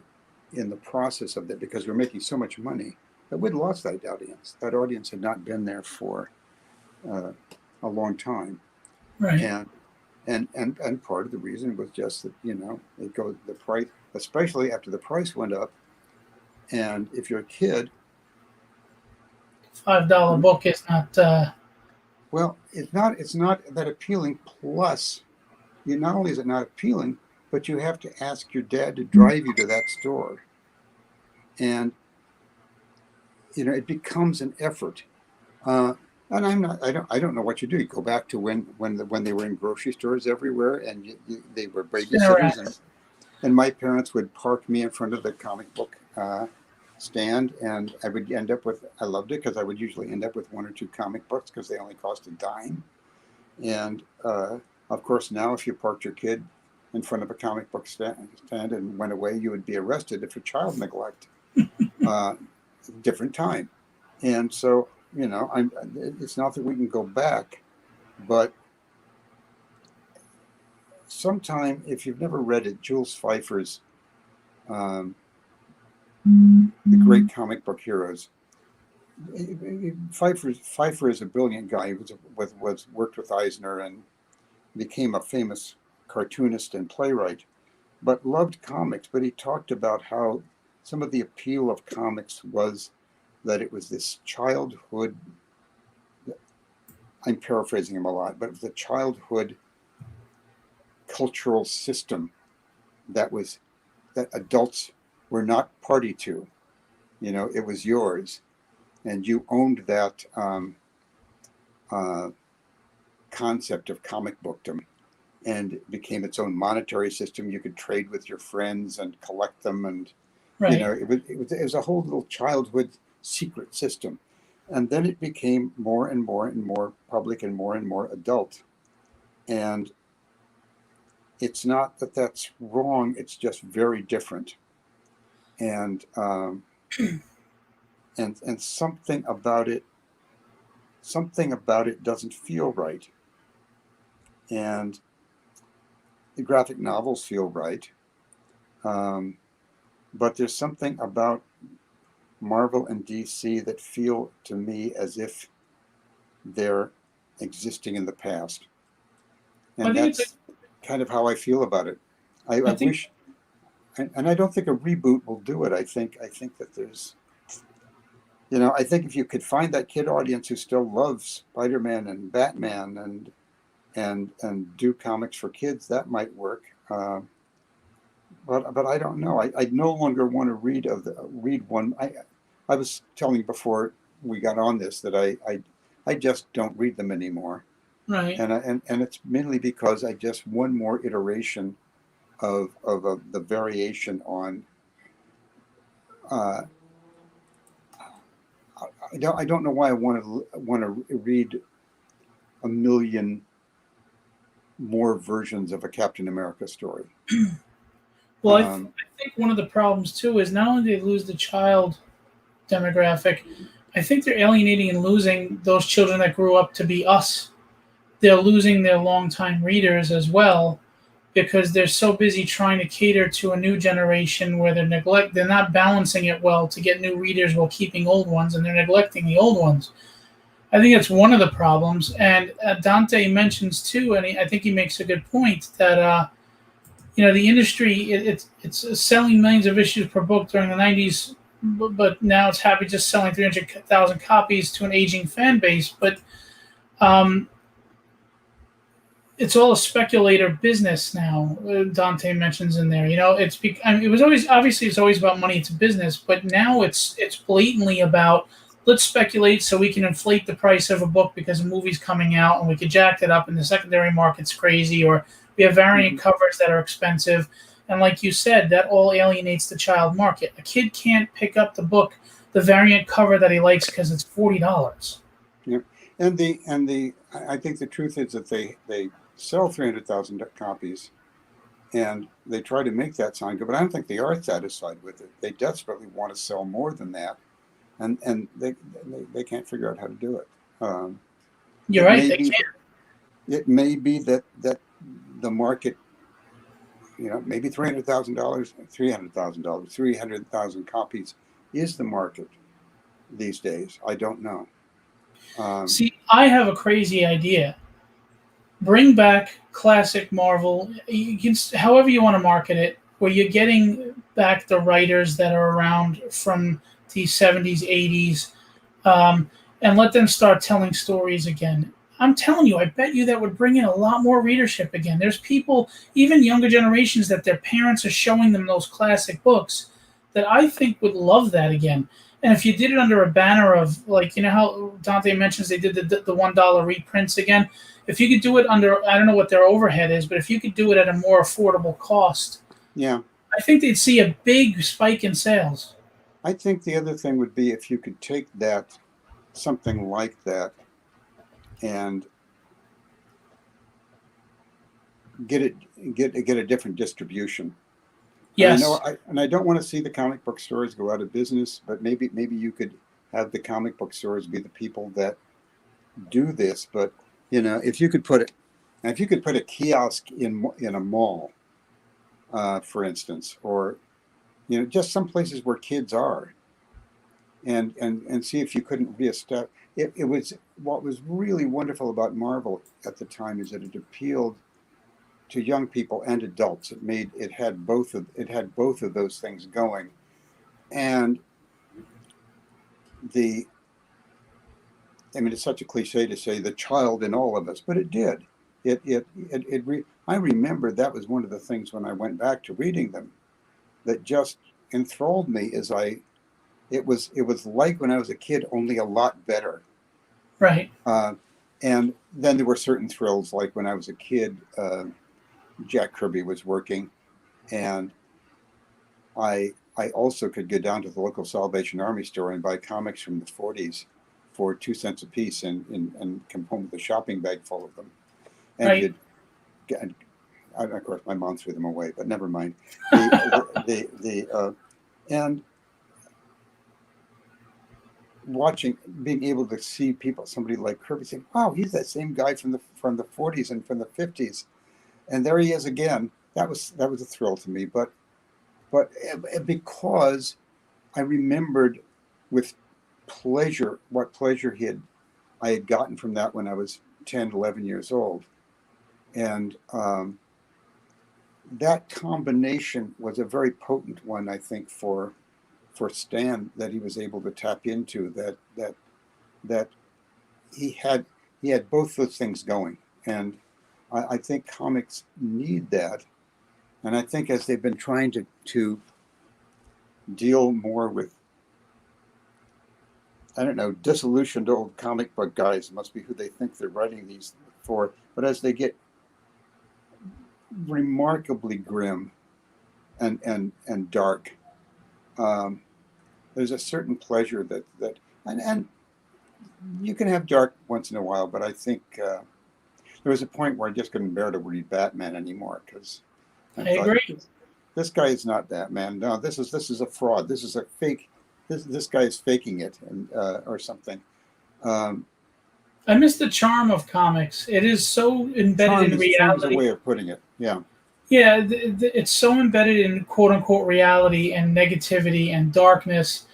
[SPEAKER 2] in the process of that, because we're making so much money, that we'd lost that audience. That audience had not been there for a long time.
[SPEAKER 1] Right.
[SPEAKER 2] And part of the reason was just that, it goes, the price, especially after the price went up. And if you're a kid,
[SPEAKER 1] $5 book is not.
[SPEAKER 2] Well, it's not that appealing. Plus, not only is it not appealing, but you have to ask your dad to drive you to that store, and it becomes an effort. And I don't know what you do. You go back to when they were in grocery stores everywhere, and they were babysitters, and my parents would park me in front of the comic book stand, and I would end up with, I loved it because I would usually end up with one or two comic books because they only cost a dime. And of course, now if you parked your kid in front of a comic book stand and went away, you would be arrested for child neglect. Different time. And so, it's not that we can go back, but sometime, if you've never read it, Jules Pfeiffer's The Great Comic Book Heroes. Pfeiffer is a brilliant guy. He worked with Eisner and became a famous cartoonist and playwright, but loved comics. But he talked about how some of the appeal of comics was that it was this childhood. I'm paraphrasing him a lot, but it was a childhood cultural system that adults were not party to. It was yours, and you owned that concept of comic bookdom, and it became its own monetary system. You could trade with your friends and collect them, and
[SPEAKER 1] Right.
[SPEAKER 2] it was a whole little childhood secret system, and then it became more and more and more public and more adult. And it's not that that's wrong; it's just very different. And and something about it doesn't feel right. And the graphic novels feel right, but there's something about Marvel and DC that feel to me as if they're existing in the past,
[SPEAKER 1] I
[SPEAKER 2] and
[SPEAKER 1] think it's
[SPEAKER 2] that's kind of how I feel about it. I
[SPEAKER 1] I think
[SPEAKER 2] wish, and I don't think a reboot will do it. I think that there's, I think if you could find that kid audience who still loves Spider-Man and Batman and do comics for kids, that might work. But I don't know. I no longer want to read one. I was telling you before we got on this that I just don't read them anymore,
[SPEAKER 1] right.
[SPEAKER 2] and it's mainly because I just one more iteration of the variation on. Uh, I don't know why I want to read a million more versions of a Captain America story.
[SPEAKER 1] Well,
[SPEAKER 2] Um,
[SPEAKER 1] I think one of the problems too is not only do they lose the child demographic, I think they're alienating and losing those children that grew up to be us. They're losing their longtime readers as well because they're so busy trying to cater to a new generation where they're not balancing it well to get new readers while keeping old ones, and they're neglecting the old ones. I think that's one of the problems. And Dante mentions too, and I think he makes a good point that the industry it's selling millions of issues per book during the '90s, but now it's happy just selling 300,000 copies to an aging fan base. But um, it's all a speculator business now. Dante mentions in there, I mean, it was always obviously it's always about money. It's a business, but now it's blatantly about let's speculate so we can inflate the price of a book because a movie's coming out and we could jack it up and the secondary market's crazy, or we have variant covers that are expensive. And like you said, that all alienates the child market. A kid can't pick up the variant cover that he likes because it's $40.
[SPEAKER 2] yeah, and I think the truth is that they sell 300,000 copies, and they try to make that sound good, but I don't think they are satisfied with it. They desperately want to sell more than that, and they can't figure out how to do it.
[SPEAKER 1] You're
[SPEAKER 2] It
[SPEAKER 1] right,
[SPEAKER 2] may
[SPEAKER 1] they
[SPEAKER 2] be
[SPEAKER 1] can't.
[SPEAKER 2] it may be that the market, maybe $300,000, $300,000, 300,000 copies is the market these days. I don't know. Um,
[SPEAKER 1] See, I have a crazy idea. Bring back classic Marvel. You can, however you want to market it, where you're getting back the writers that are around from the '70s, '80s, um, and let them start telling stories again. I'm telling you, I bet you that would bring in a lot more readership again. There's people, even younger generations, that their parents are showing them those classic books that I think would love that again. And if you did it under a banner of, like, how Dante mentions they did the $1 reprints again, if you could do it under, I don't know what their overhead is, but if you could do it at a more affordable cost,
[SPEAKER 2] yeah,
[SPEAKER 1] I think they'd see a big spike in sales.
[SPEAKER 2] I think the other thing would be if you could take something like that, and get a different distribution. And
[SPEAKER 1] Yes.
[SPEAKER 2] I don't want to see the comic book stores go out of business, but maybe you could have the comic book stores be the people that do this. But if you could put a kiosk in a mall, for instance, or just some places where kids are, and see if you couldn't reestablish. It was what was really wonderful about Marvel at the time is that it appealed to young people and adults. It had both of those things going, and the, I mean, it's such a cliche to say the child in all of us, but it did. I remember that was one of the things when I went back to reading them that just enthralled me it was like when I was a kid, only a lot better.
[SPEAKER 1] Right.
[SPEAKER 2] And then there were certain thrills, like when I was a kid, Jack Kirby was working, and I also could go down to the local Salvation Army store and buy comics from the 40s for 2 cents a piece, and come home with a shopping bag full of them. And
[SPEAKER 1] Right.
[SPEAKER 2] you'd get, of course, my mom threw them away, but never mind. And being able to see somebody like Kirby, saying, "Wow, he's that same guy from the 40s and from the 50s," and there he is again. That was a thrill to me, but because I remembered with pleasure what pleasure I had gotten from that when I was 10, 11 years old, and that combination was a very potent one, I think, for Stan, that he was able to tap into, that he had both those things going, and I think comics need that, and I think as they've been trying to deal more with, I don't know, disillusioned old comic book guys, must be who they think they're writing these for, but as they get remarkably grim and dark, there's a certain pleasure and you can have dark once in a while, but I think there was a point where I just couldn't bear to read Batman anymore, because
[SPEAKER 1] I agree.
[SPEAKER 2] This guy is not Batman. No, this is a fraud. This is a fake. This guy is faking it, and or something.
[SPEAKER 1] I miss the charm of comics. It is so embedded in reality.
[SPEAKER 2] Charm is a way of putting it. Yeah.
[SPEAKER 1] Yeah, it's so embedded in quote unquote reality and negativity and darkness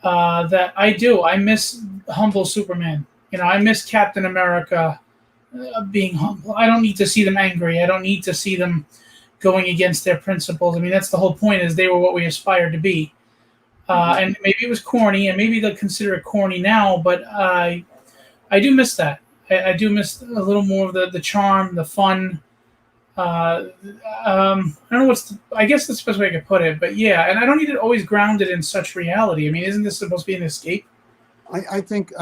[SPEAKER 1] that I miss humble Superman. I miss Captain America being humble. I don't need to see them angry. I don't need to see them going against their principles. I mean, that's the whole point, is they were what we aspired to be. And maybe it was corny, and maybe they'll consider it corny now, but I do miss that. I do miss a little more of the charm, the fun. I don't know I guess that's the best way I could put it, but yeah, and I don't need it always grounded in such reality. I mean, isn't this supposed to be an escape?
[SPEAKER 2] I think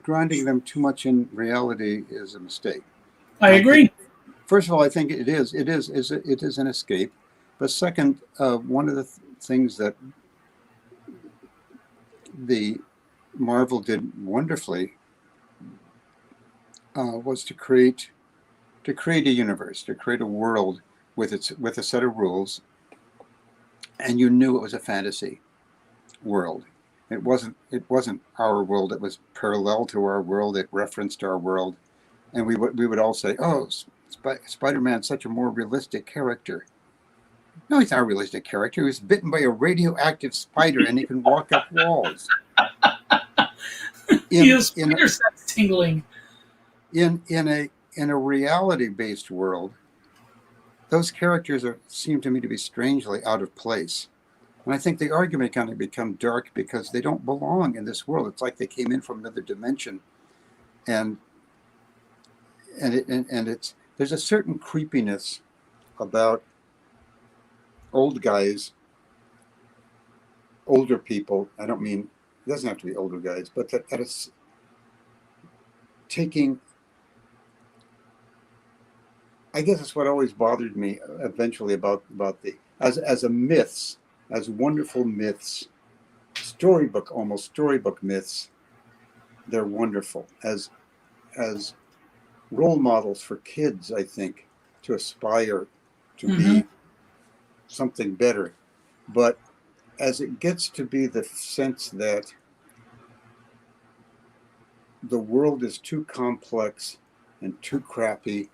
[SPEAKER 2] grounding them too much in reality is a mistake.
[SPEAKER 1] I agree.
[SPEAKER 2] First of all, I think it is an escape. But second, one of the things that the Marvel did wonderfully was to create a universe, to create a world with a set of rules, and you knew it was a fantasy world. It wasn't our world. It was parallel to our world. It referenced our world, and we would all say, "Oh, Spider-Man's such a more realistic character." No, he's not a realistic character. He was bitten by a radioactive spider, and he can walk up walls.
[SPEAKER 1] His spider sense tingling.
[SPEAKER 2] In a reality-based world, those characters seem to me to be strangely out of place. And I think the argument kind of become dark because they don't belong in this world. It's like they came in from another dimension, and there's a certain creepiness about old guys, older people. I don't mean, it doesn't have to be older guys, but that it's taking. I guess it's what always bothered me eventually about as myths, as wonderful myths, almost storybook myths. They're wonderful as role models for kids, I think, to aspire to be something better. But as it gets to be the sense that the world is too complex and too crappy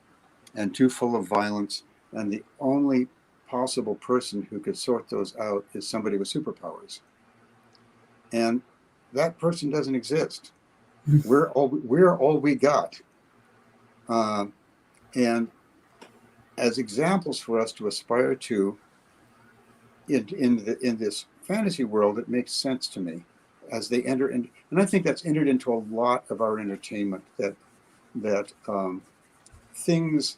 [SPEAKER 2] and too full of violence, and the only possible person who could sort those out is somebody with superpowers, and that person doesn't exist. We're all we got, and as examples for us to aspire to in this fantasy world, it makes sense to me. as they enter in, and I think that's entered into a lot of our entertainment, that things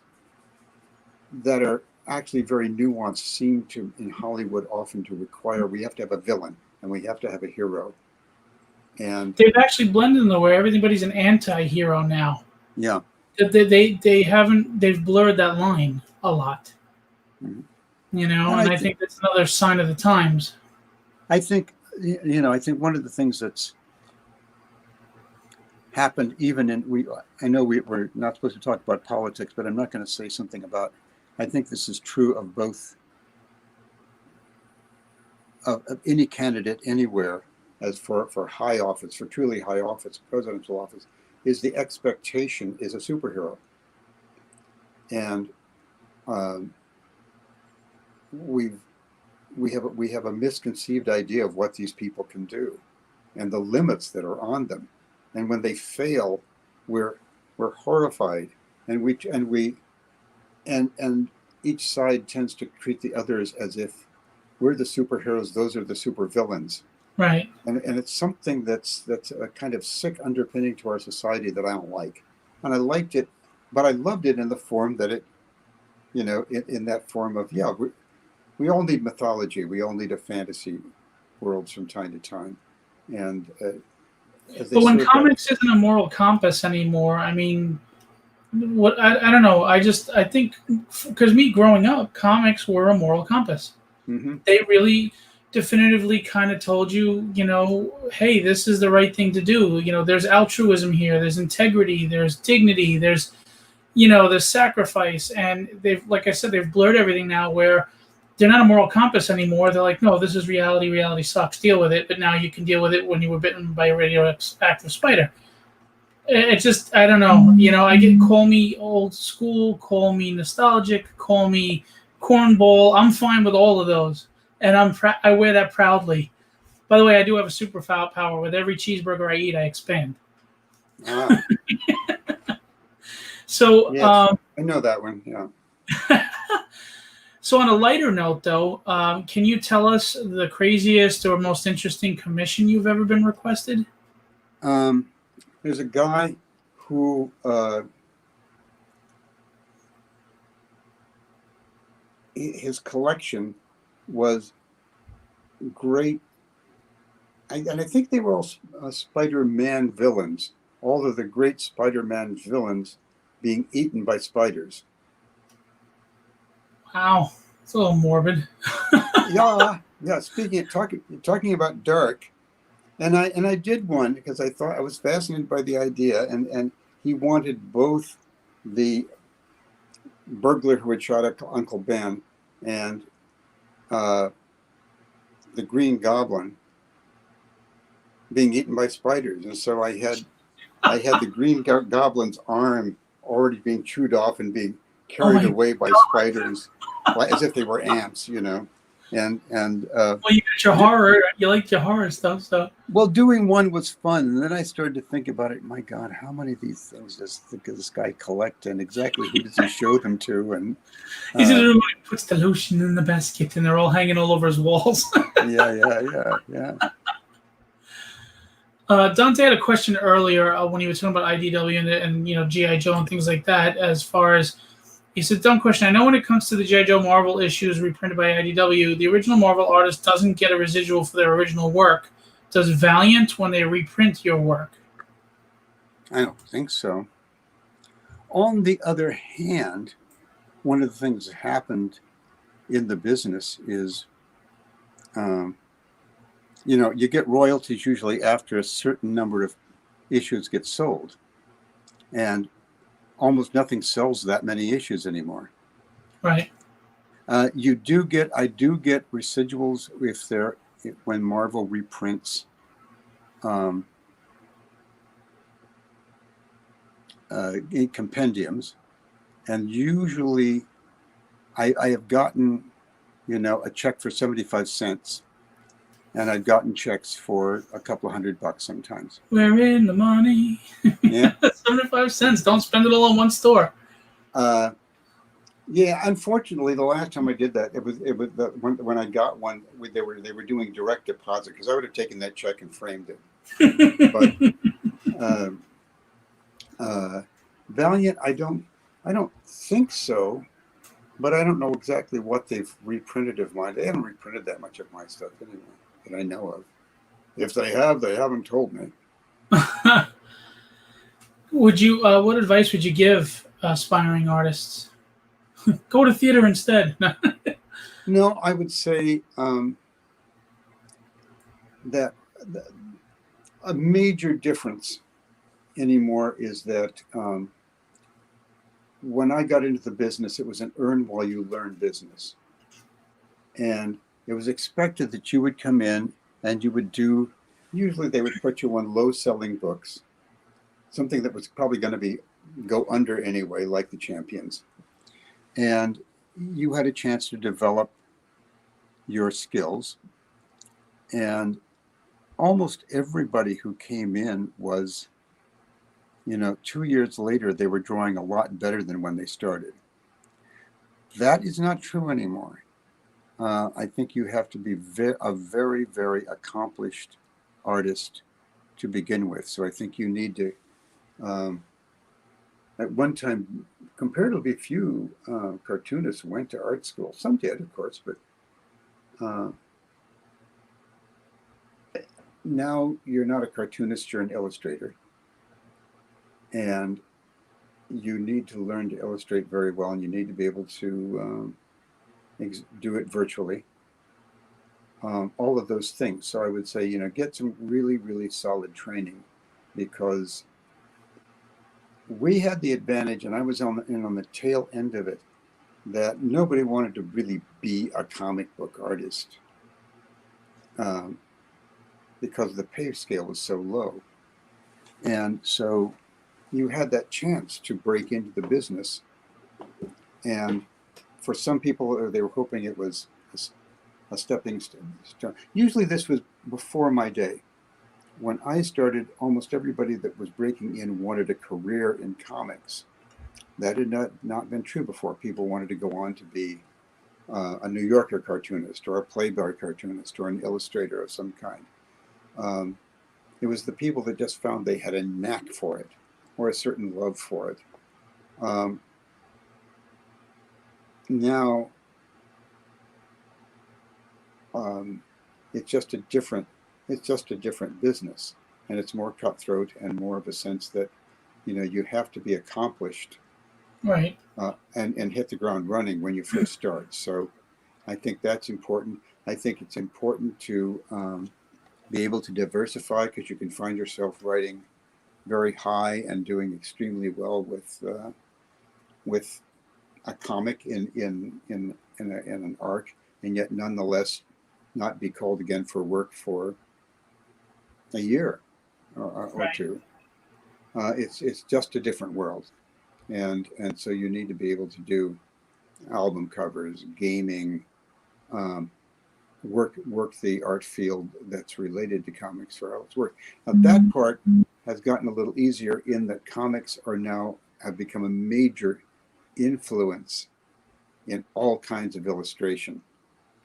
[SPEAKER 2] that are actually very nuanced seem to, in Hollywood, often to require, we have to have a villain and we have to have a hero. And
[SPEAKER 1] they've actually blended in the way everybody's an anti-hero now.
[SPEAKER 2] yeah,
[SPEAKER 1] they've blurred that line a lot.
[SPEAKER 2] Mhm.
[SPEAKER 1] And I think that's another sign of the times.
[SPEAKER 2] I think, I think one of the things that's happened even I know we're not supposed to talk about politics, but I'm not going to say something about, I think this is true of both, of any candidate anywhere, as for high office, for truly high office, presidential office, is the expectation is a superhero. And we have a misconceived idea of what these people can do and the limits that are on them. And when they fail, we're horrified, and each side tends to treat the others as if we're the superheroes, those are the supervillains.
[SPEAKER 1] Right.
[SPEAKER 2] And it's something that's a kind of sick underpinning to our society that I don't like. And I liked it, but I loved it in the form that it, in that form of, we all need mythology. We all need a fantasy world from time to time. And
[SPEAKER 1] but when comics isn't a moral compass anymore, I mean, I don't know. I think, because me growing up, comics were a moral compass.
[SPEAKER 2] Mm-hmm.
[SPEAKER 1] They really definitively kind of told you, hey, this is the right thing to do. There's altruism here. There's integrity. There's dignity. There's, there's sacrifice. And they've, like I said, they've blurred everything now where they're not a moral compass anymore. They're like, no, this is reality. Reality sucks. Deal with it. But now you can deal with it when you were bitten by a radioactive spider. It just, I don't know. Call me old school, call me nostalgic, call me cornball. I'm fine with all of those. And I wear that proudly. By the way, I do have a super power. With every cheeseburger I eat, I expand.
[SPEAKER 2] Ah.
[SPEAKER 1] So
[SPEAKER 2] yes, I know that one. Yeah.
[SPEAKER 1] So on a lighter note, though, can you tell us the craziest or most interesting commission you've ever been requested?
[SPEAKER 2] There's a guy who his collection was great, and I think they were all Spider-Man villains. All of the great Spider-Man villains being eaten by spiders.
[SPEAKER 1] Wow, it's a little morbid.
[SPEAKER 2] yeah. Speaking of talking about dark, and I did one because I thought I was fascinated by the idea, and he wanted both the burglar who had shot up Uncle Ben and the Green Goblin being eaten by spiders, and so I had the Green Goblin's arm already being chewed off and being carried away by spiders, as if they were ants, And well,
[SPEAKER 1] you got your horror. You like your horror stuff, so.
[SPEAKER 2] Well, doing one was fun, and then I started to think about it. My God, how many of these things does this guy collect, and exactly who does he show them to? And
[SPEAKER 1] he's in the room. He puts the lotion in the basket, and they're all hanging all over his walls.
[SPEAKER 2] Yeah.
[SPEAKER 1] Dante had a question earlier when he was talking about IDW and G.I. Joe and things like that. As far as he said, dumb question. I know when it comes to the G.I. Joe Marvel issues reprinted by IDW, the original Marvel artist doesn't get a residual for their original work. Does Valiant when they reprint your work?
[SPEAKER 2] I don't think so. On the other hand, one of the things that happened in the business is, you get royalties usually after a certain number of issues get sold. And almost nothing sells that many issues anymore.
[SPEAKER 1] Right.
[SPEAKER 2] I do get residuals when Marvel reprints compendiums, and usually I have gotten a check for 75 cents, and I've gotten checks for a couple of $100 sometimes.
[SPEAKER 1] We're in the money.
[SPEAKER 2] Yeah.
[SPEAKER 1] 75 cents. Don't spend it all on one store.
[SPEAKER 2] Yeah, unfortunately, the last time I did that, it was when I got one. They were doing direct deposit because I would have taken that check and framed it. But uh, uh, Valiant, I don't think so. But I don't know exactly what they've reprinted of mine. They haven't reprinted that much of my stuff anyway that I know of. If they have, they haven't told me.
[SPEAKER 1] Would you? What advice would you give aspiring artists? Go to theater instead.
[SPEAKER 2] No, I would say that a major difference anymore is that when I got into the business, it was an earn while you learn business. And it was expected that you would come in and you would do, usually they would put you on low selling books, something that was probably going to go under anyway, like the Champions. And you had a chance to develop your skills. And almost everybody who came in was, 2 years later, they were drawing a lot better than when they started. That is not true anymore. I think you have to be a very, very accomplished artist to begin with. So I think you need to, at one time, comparatively few cartoonists went to art school. Some did, of course, but now you're not a cartoonist, you're an illustrator. And you need to learn to illustrate very well, and you need to be able to do it virtually. All of those things. So I would say, get some really, really solid training, because we had the advantage, and I was on the tail end of it, that nobody wanted to really be a comic book artist because the pay scale was so low. And so you had that chance to break into the business. And for some people, they were hoping it was a stepping stone. Usually this was before my day. When I started, almost everybody that was breaking in wanted a career in comics. That had not been true before. People wanted to go on to be a New Yorker cartoonist, or a Playboy cartoonist, or an illustrator of some kind. It was the people that just found they had a knack for it, or a certain love for it. Now, it's just a different business, and it's more cutthroat and more of a sense that you have to be accomplished,
[SPEAKER 1] Right.
[SPEAKER 2] And hit the ground running when you first start. So I think that's important. I think it's important to be able to diversify, because you can find yourself writing very high and doing extremely well with a comic in an arc, and yet nonetheless not be called again for work for a year or
[SPEAKER 1] Right.
[SPEAKER 2] two. It's just a different world, and so you need to be able to do album covers, gaming, work the art field that's related to comics for all its work. Now that part has gotten a little easier in that comics have become a major influence in all kinds of illustration.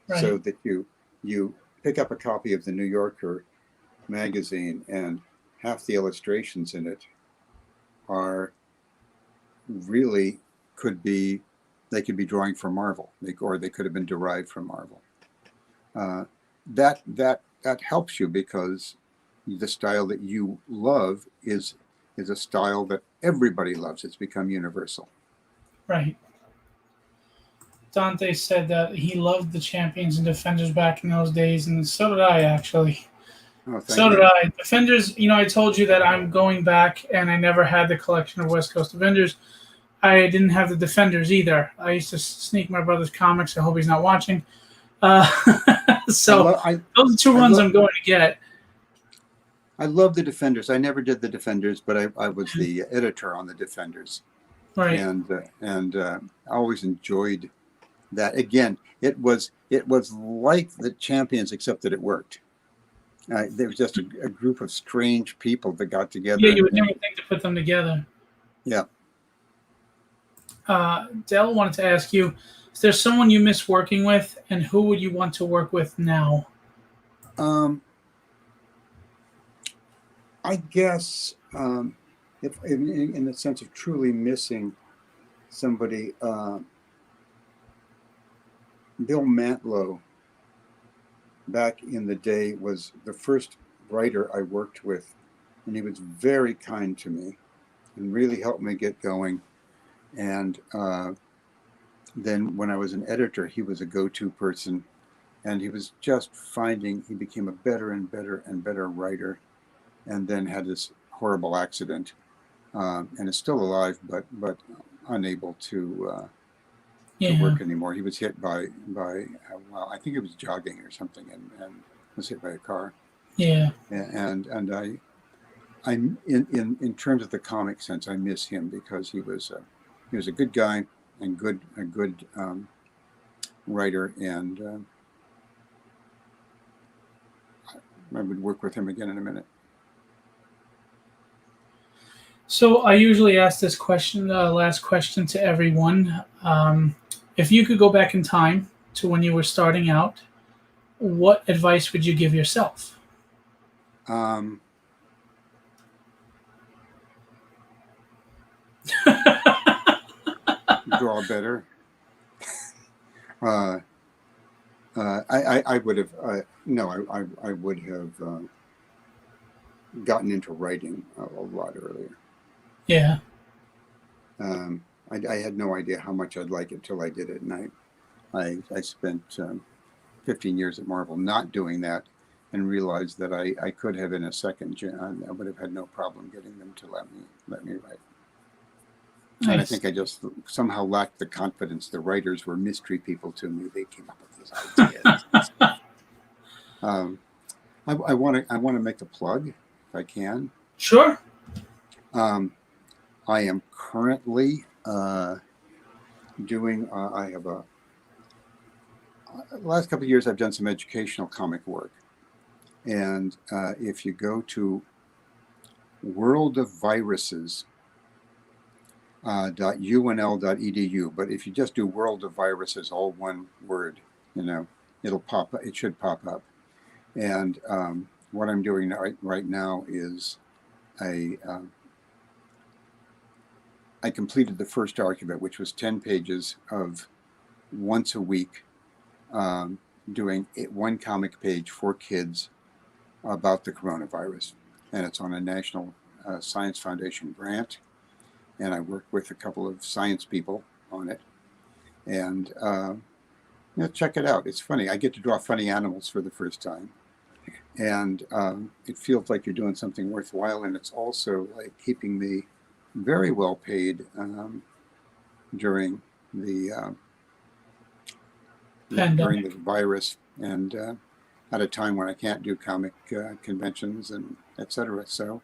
[SPEAKER 1] Right.
[SPEAKER 2] So that you pick up a copy of the New Yorker magazine, and half the illustrations in it are really they could be drawing for Marvel, or they could have been derived from Marvel. That helps you, because the style that you love is a style that everybody loves. It's become universal.
[SPEAKER 1] Right. Dante said that he loved the Champions and Defenders back in those days, and so did I, actually.
[SPEAKER 2] Oh,
[SPEAKER 1] So did I. Defenders, I told you that I'm going back, and I never had the collection of West Coast Avengers. I didn't have the Defenders either. I used to sneak my brother's comics. I hope he's not watching. So those are two runs I'm going to get.
[SPEAKER 2] I love the Defenders. I never did the Defenders, but I was the editor on the Defenders.
[SPEAKER 1] Right.
[SPEAKER 2] And I always enjoyed that. Again, it was like the Champions, except that it worked. There was just a group of strange people that got together.
[SPEAKER 1] Yeah, you would never think to put them together.
[SPEAKER 2] Yeah.
[SPEAKER 1] Dell wanted to ask you, is there someone you miss working with, and who would you want to work with now?
[SPEAKER 2] I guess if in the sense of truly missing somebody, Bill Mantlo back in the day was the first writer I worked with, and he was very kind to me and really helped me get going. And then when I was an editor, he was a go-to person, and he was just he became a better and better and better writer, and then had this horrible accident, and is still alive, but unable to work anymore. He was hit by well, I think it was jogging or something, and was hit by a car.
[SPEAKER 1] Yeah.
[SPEAKER 2] And I'm in terms of the comic sense, I miss him because he was a good guy and a good writer, and I would work with him again in a minute.
[SPEAKER 1] So I usually ask this question, last question to everyone. If you could go back in time to when you were starting out, what advice would you give yourself?
[SPEAKER 2] Draw better. I would have I would have gotten into writing a lot earlier.
[SPEAKER 1] Yeah.
[SPEAKER 2] I had no idea how much I'd like it till I did it, and I spent 15 years at Marvel not doing that, and realized that I could have in a second. I would have had no problem getting them to let me write. Nice. And I think I just somehow lacked the confidence. The writers were mystery people to me. They came up with these ideas. I want to make a plug if I can.
[SPEAKER 1] Sure.
[SPEAKER 2] I am currently doing. I have the last couple of years I've done some educational comic work, and if you go to World of Viruses. .unl.edu, but if you just do World of Viruses, all one word, it'll pop. It should pop up. And what I'm doing right now is I completed the first arc of it, which was 10 pages of once a week doing one comic page for kids about the coronavirus, and it's on a National Science Foundation grant. And I worked with a couple of science people on it, and check it out. It's funny. I get to draw funny animals for the first time, and it feels like you're doing something worthwhile. And it's also like keeping me very well paid during the virus, and at a time when I can't do comic conventions and etc. So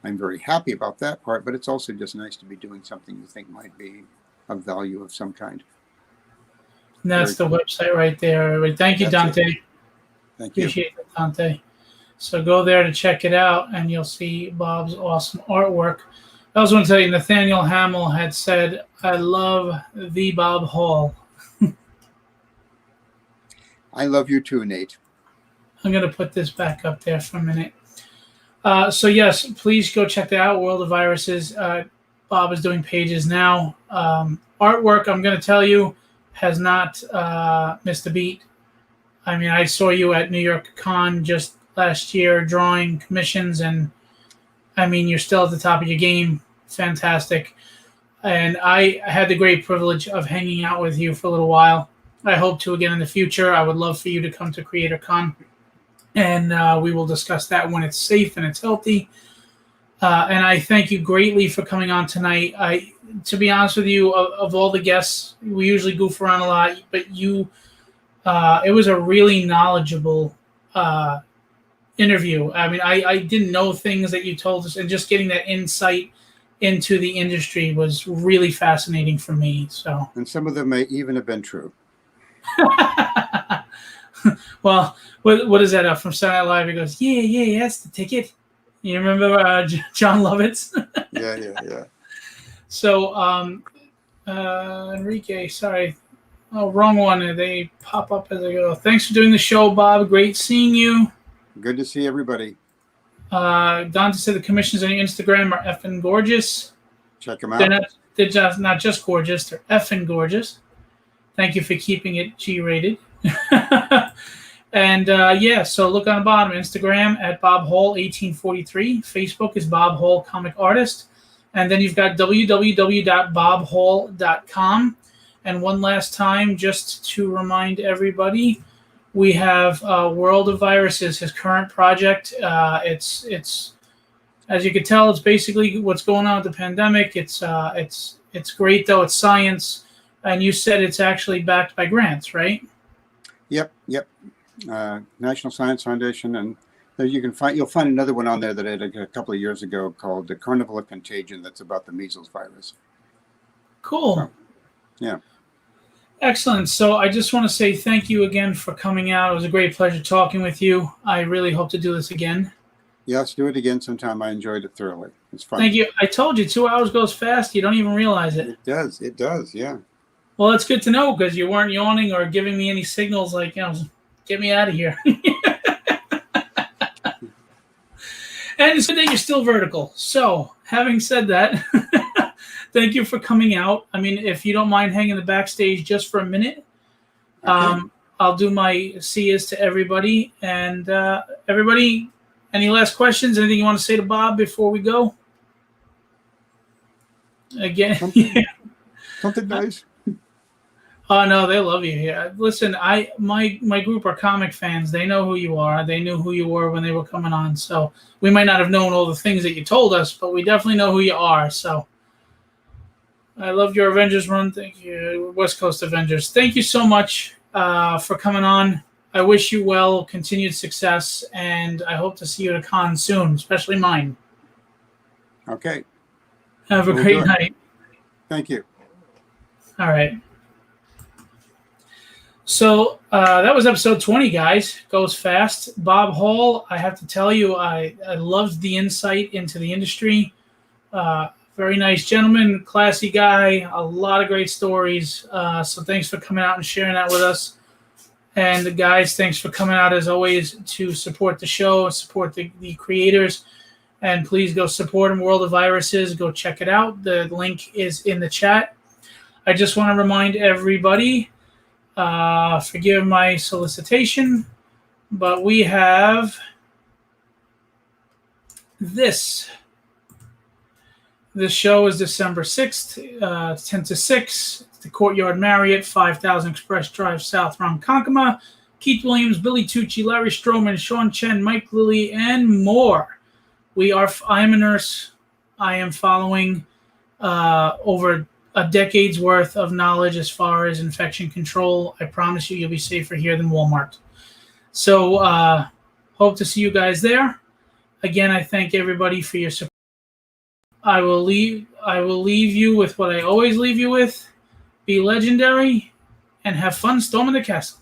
[SPEAKER 2] I'm very happy about that part, but it's also just nice to be doing something you think might be of value of some kind.
[SPEAKER 1] And that's the website right there. Thank you, Dante.
[SPEAKER 2] Thank you.
[SPEAKER 1] Appreciate it, Dante. So go there to check it out, and you'll see Bob's awesome artwork. I also want to tell you, Nathaniel Hamill had said, "I love the Bob Hall."
[SPEAKER 2] I love you too, Nate.
[SPEAKER 1] I'm going to put this back up there for a minute. So yes, please go check that out. World of Viruses. Bob is doing pages now. Artwork, I'm going to tell you, has not missed a beat. I mean, I saw you at New York Con just last year drawing commissions, and I mean, you're still at the top of your game. Fantastic. And I had the great privilege of hanging out with you for a little while. I hope to again in the future. I would love for you to come to Creatorcon. And we will discuss that when it's safe and it's healthy. And I thank you greatly for coming on tonight. To be honest with you, of all the guests, we usually goof around a lot, but it was a really knowledgeable interview. I mean, I didn't know things that you told us, and just getting that insight into the industry was really fascinating for me. So,
[SPEAKER 2] and some of them may even have been true.
[SPEAKER 1] Well, what is that from Saturday Night Live? He goes, yeah, that's the ticket. You remember John Lovitz?
[SPEAKER 2] Yeah.
[SPEAKER 1] So Enrique, sorry. Oh, wrong one. They pop up as I go. Thanks for doing the show, Bob. Great seeing you.
[SPEAKER 2] Good to see everybody.
[SPEAKER 1] Dante said the commissions on your Instagram are effing gorgeous.
[SPEAKER 2] Check them out.
[SPEAKER 1] They're not just gorgeous, they're effing gorgeous. Thank you for keeping it G-rated. And yeah, so look on the bottom, Instagram at BobHall1843. Facebook is Bob Hall Comic Artist. And then you've got www.bobhall.com. And one last time, just to remind everybody, we have World of Viruses, his current project. It's as you can tell, it's basically what's going on with the pandemic. It's great though. It's science, and you said it's actually backed by grants, right?
[SPEAKER 2] Yep. National Science Foundation, and there you'll find another one on there that I did a couple of years ago called The Carnival of Contagion. That's about the measles virus.
[SPEAKER 1] Cool.
[SPEAKER 2] So, yeah.
[SPEAKER 1] Excellent. So I just want to say thank you again for coming out. It was a great pleasure talking with you. I really hope to do this again.
[SPEAKER 2] Yeah, let's do it again sometime. I enjoyed it thoroughly. It's fun.
[SPEAKER 1] Thank you. I told you 2 hours goes fast. You don't even realize it.
[SPEAKER 2] It does. Yeah.
[SPEAKER 1] Well, that's good to know because you weren't yawning or giving me any signals like, get me out of here. And it's good that you're still vertical. So having said that, thank you for coming out. I mean, if you don't mind hanging the backstage just for a minute,
[SPEAKER 2] Okay.
[SPEAKER 1] I'll do my see-yous to everybody. And everybody, any last questions? Anything you want to say to Bob before we go? Again,
[SPEAKER 2] Something nice.
[SPEAKER 1] Oh no, they love you here. Listen, my group are comic fans. They know who you are. They knew who you were when they were coming on. So we might not have known all the things that you told us, but we definitely know who you are. So I love your Avengers run. Thank you, West Coast Avengers. Thank you so much for coming on. I wish you well, continued success, and I hope to see you at a con soon, especially mine.
[SPEAKER 2] Okay.
[SPEAKER 1] Have a great night.
[SPEAKER 2] Thank you.
[SPEAKER 1] All right. So that was episode 20, guys. Goes fast. Bob Hall, I have to tell you, I loved the insight into the industry. Very nice gentleman, classy guy, a lot of great stories. So thanks for coming out and sharing that with us. And the guys, thanks for coming out as always to support the show, support the creators. And please go support them, World of Viruses. Go check it out. The link is in the chat. I just want to remind everybody, forgive my solicitation, but we have this. This show is December 6th, 10 to 6. It's the Courtyard Marriott, 5000 Express Drive, South Ronkonkoma. Keith Williams, Billy Tucci, Larry Stroman, Sean Chen, Mike Lilly, and more. I am a nurse. I am following over a decade's worth of knowledge as far as infection control. I promise you'll be safer here than Walmart. So hope to see you guys there. Again, I thank everybody for your support. I will leave you with what I always leave you with. Be legendary and have fun storming the castle.